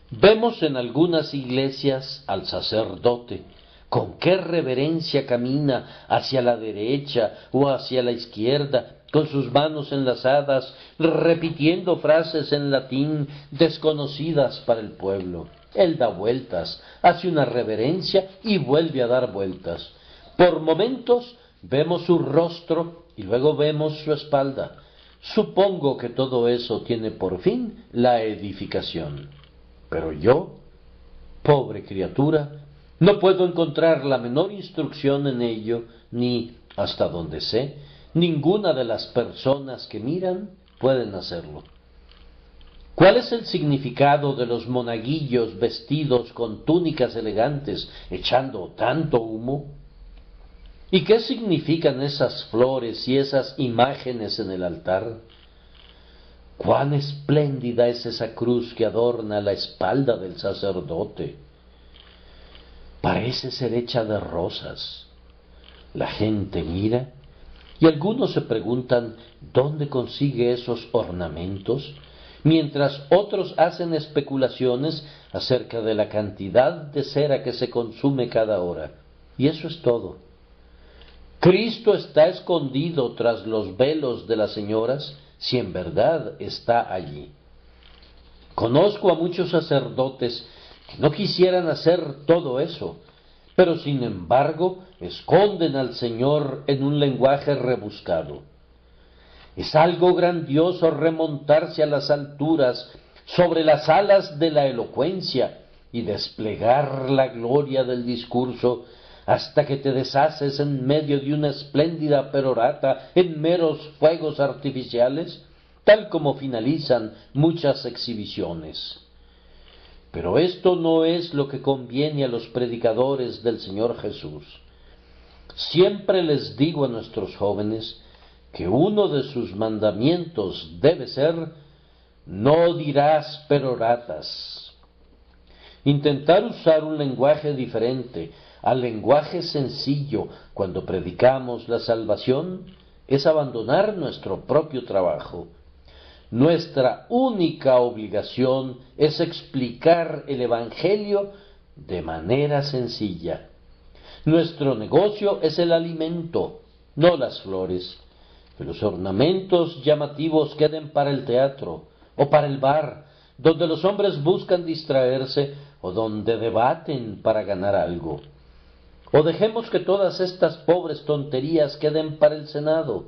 [SPEAKER 1] Vemos en algunas iglesias al sacerdote con qué reverencia camina hacia la derecha o hacia la izquierda, con sus manos enlazadas, repitiendo frases en latín desconocidas para el pueblo. Él da vueltas, hace una reverencia y vuelve a dar vueltas. Por momentos vemos su rostro y luego vemos su espalda. Supongo que todo eso tiene por fin la edificación. Pero yo, pobre criatura, no puedo encontrar la menor instrucción en ello, ni, hasta donde sé, ninguna de las personas que miran pueden hacerlo. ¿Cuál es el significado de los monaguillos vestidos con túnicas elegantes, echando tanto humo? ¿Y qué significan esas flores y esas imágenes en el altar? ¡Cuán espléndida es esa cruz que adorna la espalda del sacerdote! Parece ser hecha de rosas. La gente mira y algunos se preguntan dónde consigue esos ornamentos, mientras otros hacen especulaciones acerca de la cantidad de cera que se consume cada hora. Y eso es todo. Cristo está escondido tras los velos de las señoras, si en verdad está allí. Conozco a muchos sacerdotes que no quisieran hacer todo eso, pero sin embargo esconden al Señor en un lenguaje rebuscado. Es algo grandioso remontarse a las alturas sobre las alas de la elocuencia y desplegar la gloria del discurso hasta que te deshaces en medio de una espléndida perorata en meros fuegos artificiales, tal como finalizan muchas exhibiciones. Pero esto no es lo que conviene a los predicadores del Señor Jesús. Siempre les digo a nuestros jóvenes que uno de sus mandamientos debe ser: no dirás peroratas. Intentar usar un lenguaje diferente al lenguaje sencillo cuando predicamos la salvación es abandonar nuestro propio trabajo. Nuestra única obligación es explicar el Evangelio de manera sencilla. Nuestro negocio es el alimento, no las flores. Que los ornamentos llamativos queden para el teatro o para el bar, donde los hombres buscan distraerse o donde debaten para ganar algo. O dejemos que todas estas pobres tonterías queden para el Senado,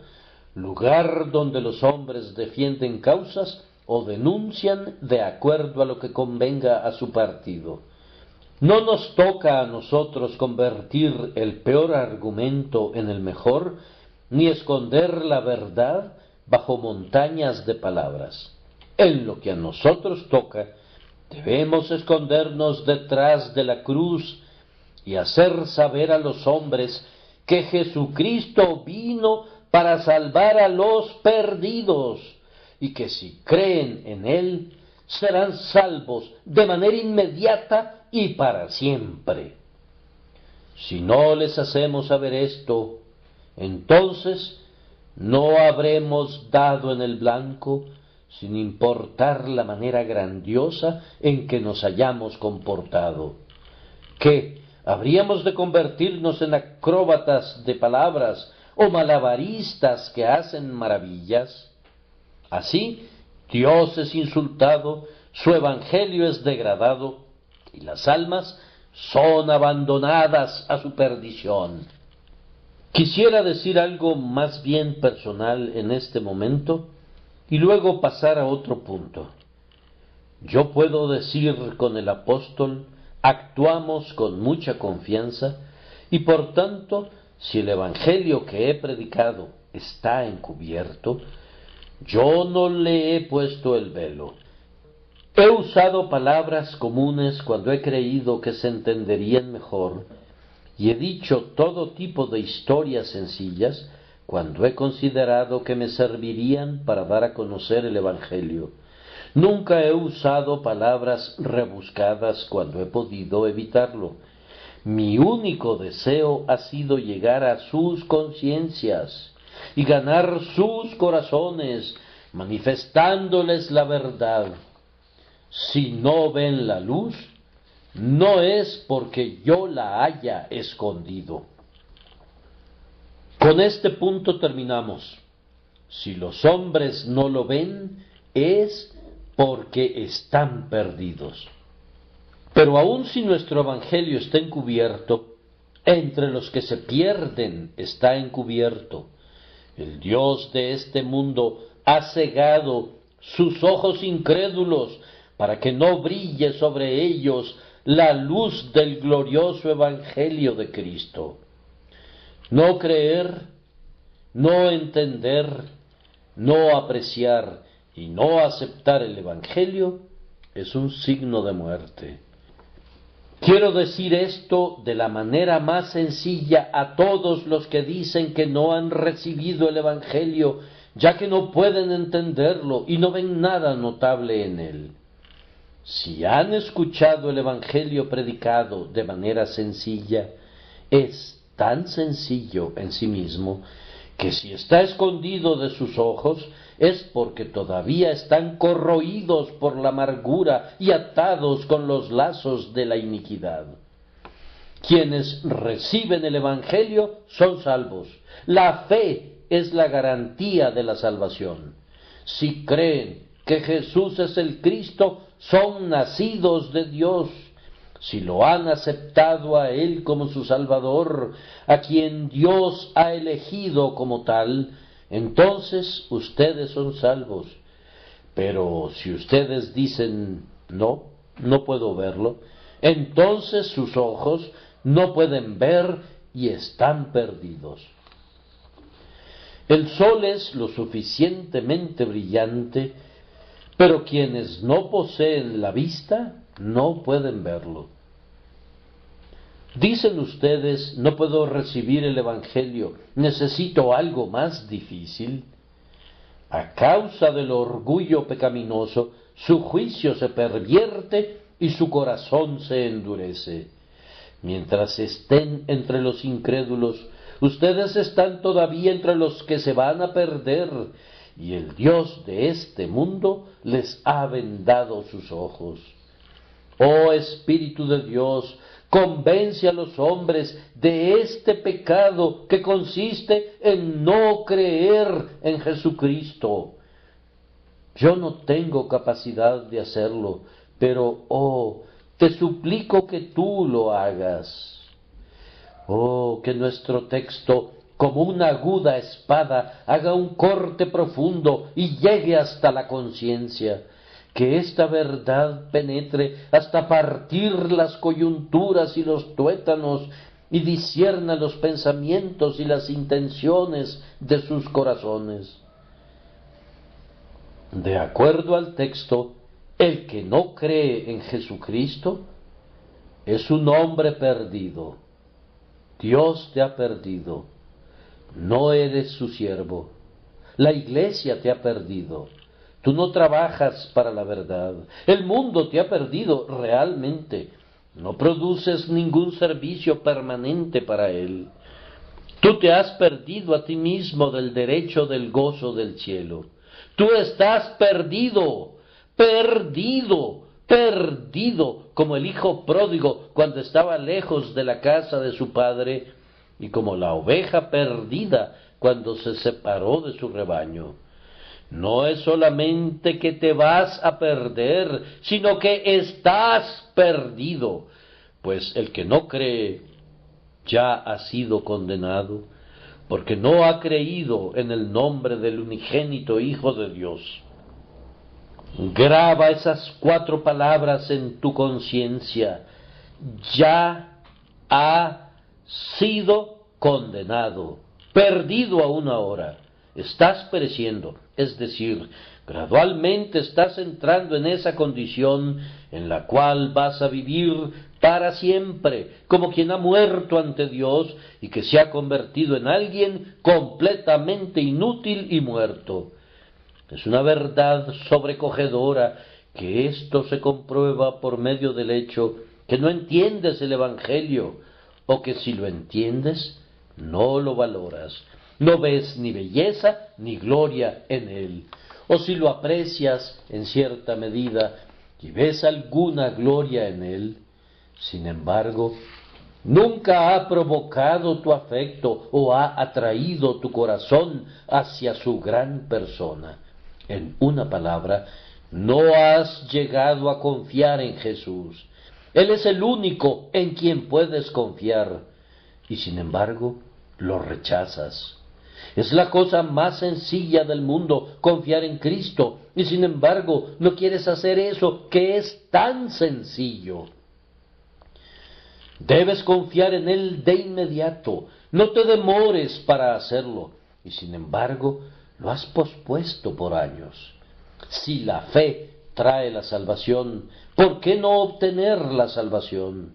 [SPEAKER 1] lugar donde los hombres defienden causas o denuncian de acuerdo a lo que convenga a su partido. No nos toca a nosotros convertir el peor argumento en el mejor, ni esconder la verdad bajo montañas de palabras. En lo que a nosotros toca, debemos escondernos detrás de la cruz y hacer saber a los hombres que Jesucristo vino para salvar a los perdidos, y que si creen en Él, serán salvos de manera inmediata y para siempre. Si no les hacemos saber esto, entonces no habremos dado en el blanco, sin importar la manera grandiosa en que nos hayamos comportado. ¿Qué? ¿Habríamos de convertirnos en acróbatas de palabras o malabaristas que hacen maravillas? Así, Dios es insultado, su evangelio es degradado y las almas son abandonadas a su perdición. Quisiera decir algo más bien personal en este momento y luego pasar a otro punto. Yo puedo decir con el apóstol: actuamos con mucha confianza y por tanto, si el evangelio que he predicado está encubierto, yo no le he puesto el velo. He usado palabras comunes cuando he creído que se entenderían mejor, y he dicho todo tipo de historias sencillas cuando he considerado que me servirían para dar a conocer el evangelio. Nunca he usado palabras rebuscadas cuando he podido evitarlo. Mi único deseo ha sido llegar a sus conciencias y ganar sus corazones, manifestándoles la verdad. Si no ven la luz, no es porque yo la haya escondido. Con este punto terminamos. Si los hombres no lo ven, es porque están perdidos. Pero aun si nuestro evangelio está encubierto, entre los que se pierden está encubierto. El Dios de este mundo ha cegado sus ojos incrédulos para que no brille sobre ellos la luz del glorioso evangelio de Cristo. No creer, no entender, no apreciar y no aceptar el evangelio es un signo de muerte. Quiero decir esto de la manera más sencilla a todos los que dicen que no han recibido el Evangelio, ya que no pueden entenderlo y no ven nada notable en él. Si han escuchado el Evangelio predicado de manera sencilla, es tan sencillo en sí mismo que si está escondido de sus ojos es porque todavía están corroídos por la amargura y atados con los lazos de la iniquidad. Quienes reciben el Evangelio son salvos. La fe es la garantía de la salvación. Si creen que Jesús es el Cristo, son nacidos de Dios. Si lo han aceptado a Él como su Salvador, a quien Dios ha elegido como tal, entonces ustedes son salvos. Pero si ustedes dicen, no, no puedo verlo, entonces sus ojos no pueden ver y están perdidos. El sol es lo suficientemente brillante, pero quienes no poseen la vista no pueden verlo. Dicen ustedes, no puedo recibir el Evangelio, necesito algo más difícil. A causa del orgullo pecaminoso, su juicio se pervierte y su corazón se endurece. Mientras estén entre los incrédulos, ustedes están todavía entre los que se van a perder, y el Dios de este mundo les ha vendado sus ojos. Oh Espíritu de Dios, convence a los hombres de este pecado que consiste en no creer en Jesucristo. Yo no tengo capacidad de hacerlo, pero, te suplico que tú lo hagas. Que nuestro texto, como una aguda espada, haga un corte profundo y llegue hasta la conciencia. Que esta verdad penetre hasta partir las coyunturas y los tuétanos y discierna los pensamientos y las intenciones de sus corazones. De acuerdo al texto, el que no cree en Jesucristo es un hombre perdido. Dios te ha perdido. No eres su siervo. La iglesia te ha perdido. Tú no trabajas para la verdad. El mundo te ha perdido realmente. No produces ningún servicio permanente para él. Tú te has perdido a ti mismo del derecho del gozo del cielo. Tú estás perdido, perdido, perdido, como el hijo pródigo cuando estaba lejos de la casa de su padre, y como la oveja perdida cuando se separó de su rebaño. No es solamente que te vas a perder, sino que estás perdido, pues el que no cree ya ha sido condenado, porque no ha creído en el nombre del unigénito Hijo de Dios. Graba esas 4 palabras en tu conciencia: ya ha sido condenado, perdido aún ahora. Estás pereciendo, es decir, gradualmente estás entrando en esa condición en la cual vas a vivir para siempre, como quien ha muerto ante Dios y que se ha convertido en alguien completamente inútil y muerto. Es una verdad sobrecogedora que esto se comprueba por medio del hecho que no entiendes el Evangelio, o que si lo entiendes, no lo valoras. No ves ni belleza ni gloria en él. O si lo aprecias en cierta medida y ves alguna gloria en él, sin embargo, nunca ha provocado tu afecto o ha atraído tu corazón hacia su gran persona. En una palabra, no has llegado a confiar en Jesús. Él es el único en quien puedes confiar, y sin embargo, lo rechazas. Es la cosa más sencilla del mundo, confiar en Cristo, y sin embargo no quieres hacer eso que es tan sencillo. Debes confiar en Él de inmediato, no te demores para hacerlo, y sin embargo lo has pospuesto por años. Si la fe trae la salvación, ¿por qué no obtener la salvación?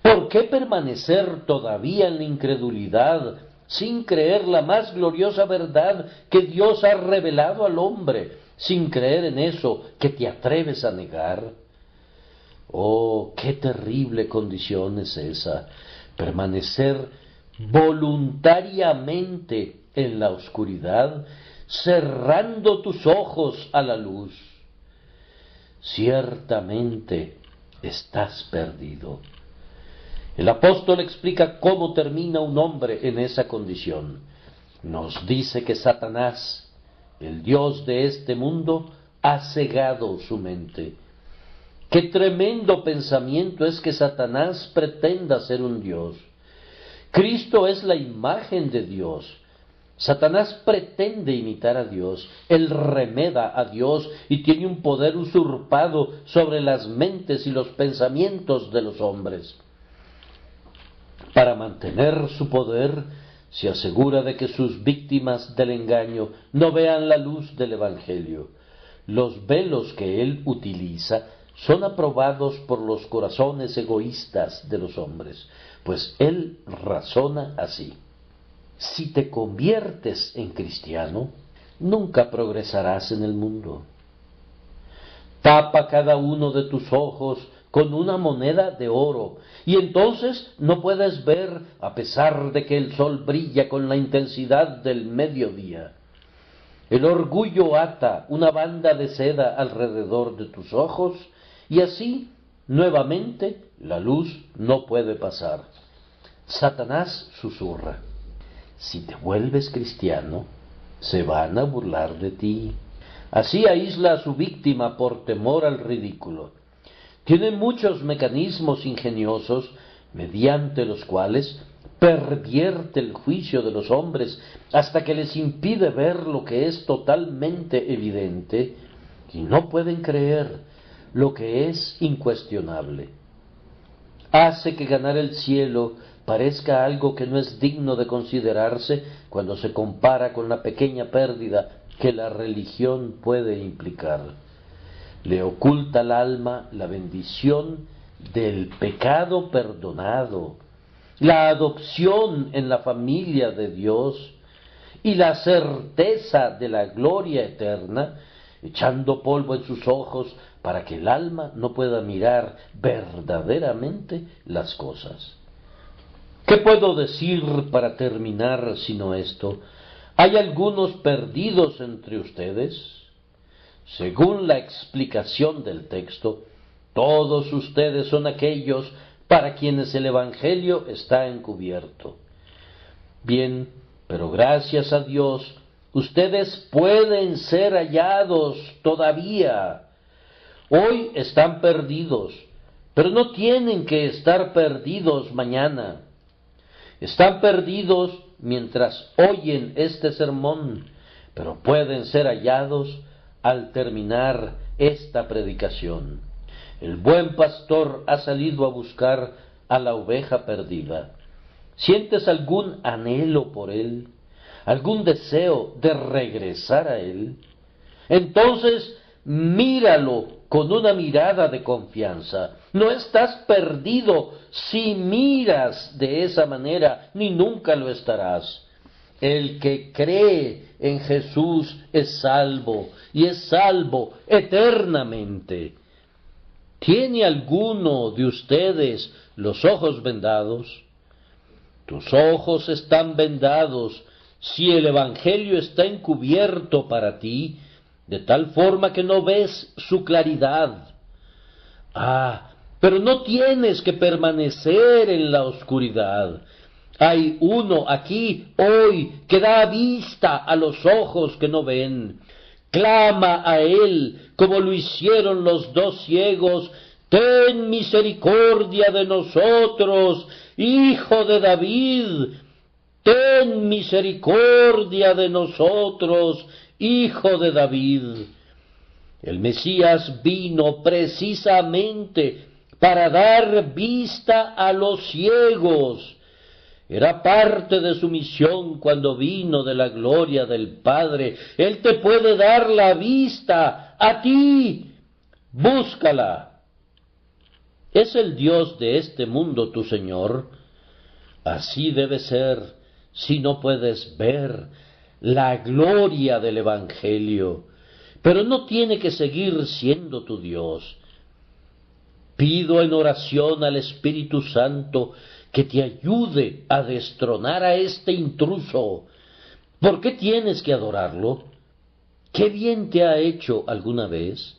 [SPEAKER 1] ¿Por qué permanecer todavía en la incredulidad, sin creer la más gloriosa verdad que Dios ha revelado al hombre, sin creer en eso que te atreves a negar? Oh, qué terrible condición es esa, permanecer voluntariamente en la oscuridad, cerrando tus ojos a la luz. Ciertamente estás perdido. El apóstol explica cómo termina un hombre en esa condición. Nos dice que Satanás, el Dios de este mundo, ha cegado su mente. Qué tremendo pensamiento es que Satanás pretenda ser un Dios. Cristo es la imagen de Dios. Satanás pretende imitar a Dios, él remeda a Dios y tiene un poder usurpado sobre las mentes y los pensamientos de los hombres. Para mantener su poder, se asegura de que sus víctimas del engaño no vean la luz del Evangelio. Los velos que él utiliza son aprobados por los corazones egoístas de los hombres, pues él razona así: si te conviertes en cristiano, nunca progresarás en el mundo. Tapa cada uno de tus ojos con una moneda de oro, y entonces no puedes ver a pesar de que el sol brilla con la intensidad del mediodía. El orgullo ata una banda de seda alrededor de tus ojos, y así, nuevamente, la luz no puede pasar. Satanás susurra: si te vuelves cristiano, se van a burlar de ti. Así aísla a su víctima por temor al ridículo. Tiene muchos mecanismos ingeniosos mediante los cuales pervierte el juicio de los hombres hasta que les impide ver lo que es totalmente evidente y no pueden creer lo que es incuestionable. Hace que ganar el cielo parezca algo que no es digno de considerarse cuando se compara con la pequeña pérdida que la religión puede implicar. Le oculta al alma la bendición del pecado perdonado, la adopción en la familia de Dios y la certeza de la gloria eterna, echando polvo en sus ojos para que el alma no pueda mirar verdaderamente las cosas. ¿Qué puedo decir para terminar sino esto? ¿Hay algunos perdidos entre ustedes? Según la explicación del texto, todos ustedes son aquellos para quienes el Evangelio está encubierto. Bien, pero gracias a Dios, ustedes pueden ser hallados todavía. Hoy están perdidos, pero no tienen que estar perdidos mañana. Están perdidos mientras oyen este sermón, pero pueden ser hallados al terminar esta predicación. El buen pastor ha salido a buscar a la oveja perdida. ¿Sientes algún anhelo por él? ¿Algún deseo de regresar a él? Entonces, míralo con una mirada de confianza. No estás perdido si miras de esa manera, ni nunca lo estarás. El que cree en Jesús es salvo, y es salvo eternamente. ¿Tiene alguno de ustedes los ojos vendados? Tus ojos están vendados si el Evangelio está encubierto para ti, de tal forma que no ves su claridad. Pero no tienes que permanecer en la oscuridad. Hay uno aquí hoy que da vista a los ojos que no ven. Clama a él como lo hicieron los dos ciegos: ten misericordia de nosotros, Hijo de David. Ten misericordia de nosotros, Hijo de David. El Mesías vino precisamente para dar vista a los ciegos. Era parte de su misión cuando vino de la gloria del Padre. Él te puede dar la vista a ti. Búscala. ¿Es el Dios de este mundo tu Señor? Así debe ser si no puedes ver la gloria del Evangelio, pero no tiene que seguir siendo tu Dios. Pido en oración al Espíritu Santo que te ayude a destronar a este intruso. ¿Por qué tienes que adorarlo? ¿Qué bien te ha hecho alguna vez?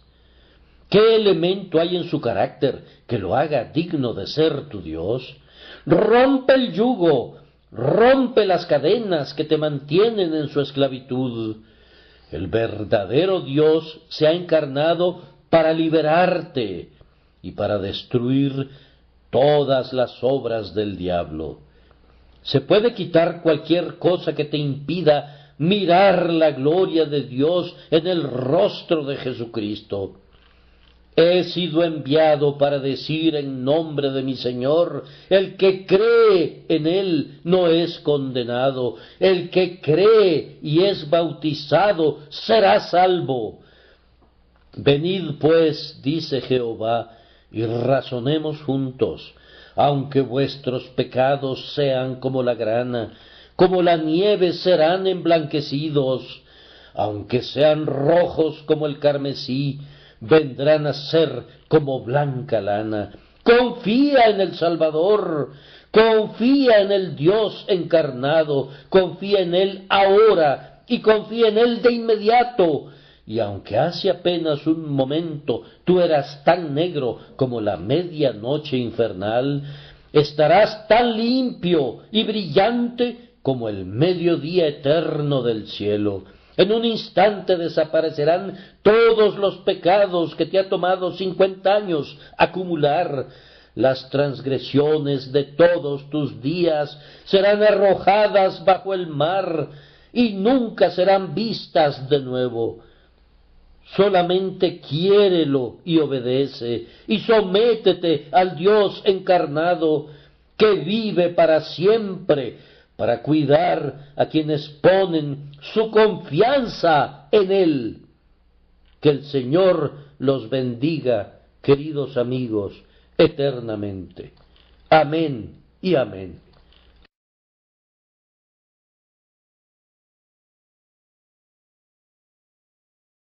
[SPEAKER 1] ¿Qué elemento hay en su carácter que lo haga digno de ser tu Dios? Rompe el yugo, rompe las cadenas que te mantienen en su esclavitud. El verdadero Dios se ha encarnado para liberarte y para destruir todas las obras del diablo. Se puede quitar cualquier cosa que te impida mirar la gloria de Dios en el rostro de Jesucristo. He sido enviado para decir en nombre de mi Señor, el que cree en Él no es condenado, el que cree y es bautizado será salvo. Venid pues, dice Jehová, y razonemos juntos, aunque vuestros pecados sean como la grana, como la nieve serán emblanquecidos, aunque sean rojos como el carmesí, vendrán a ser como blanca lana. Confía en el Salvador, confía en el Dios encarnado, confía en Él ahora y confía en Él de inmediato. Y aunque hace apenas un momento tú eras tan negro como la medianoche infernal, estarás tan limpio y brillante como el mediodía eterno del cielo. En un instante desaparecerán todos los pecados que te ha tomado 50 años acumular. Las transgresiones de todos tus días serán arrojadas bajo el mar y nunca serán vistas de nuevo. Solamente quiérelo y obedece, y sométete al Dios encarnado, que vive para siempre, para cuidar a quienes ponen su confianza en Él. Que el Señor los bendiga, queridos amigos, eternamente. Amén y amén.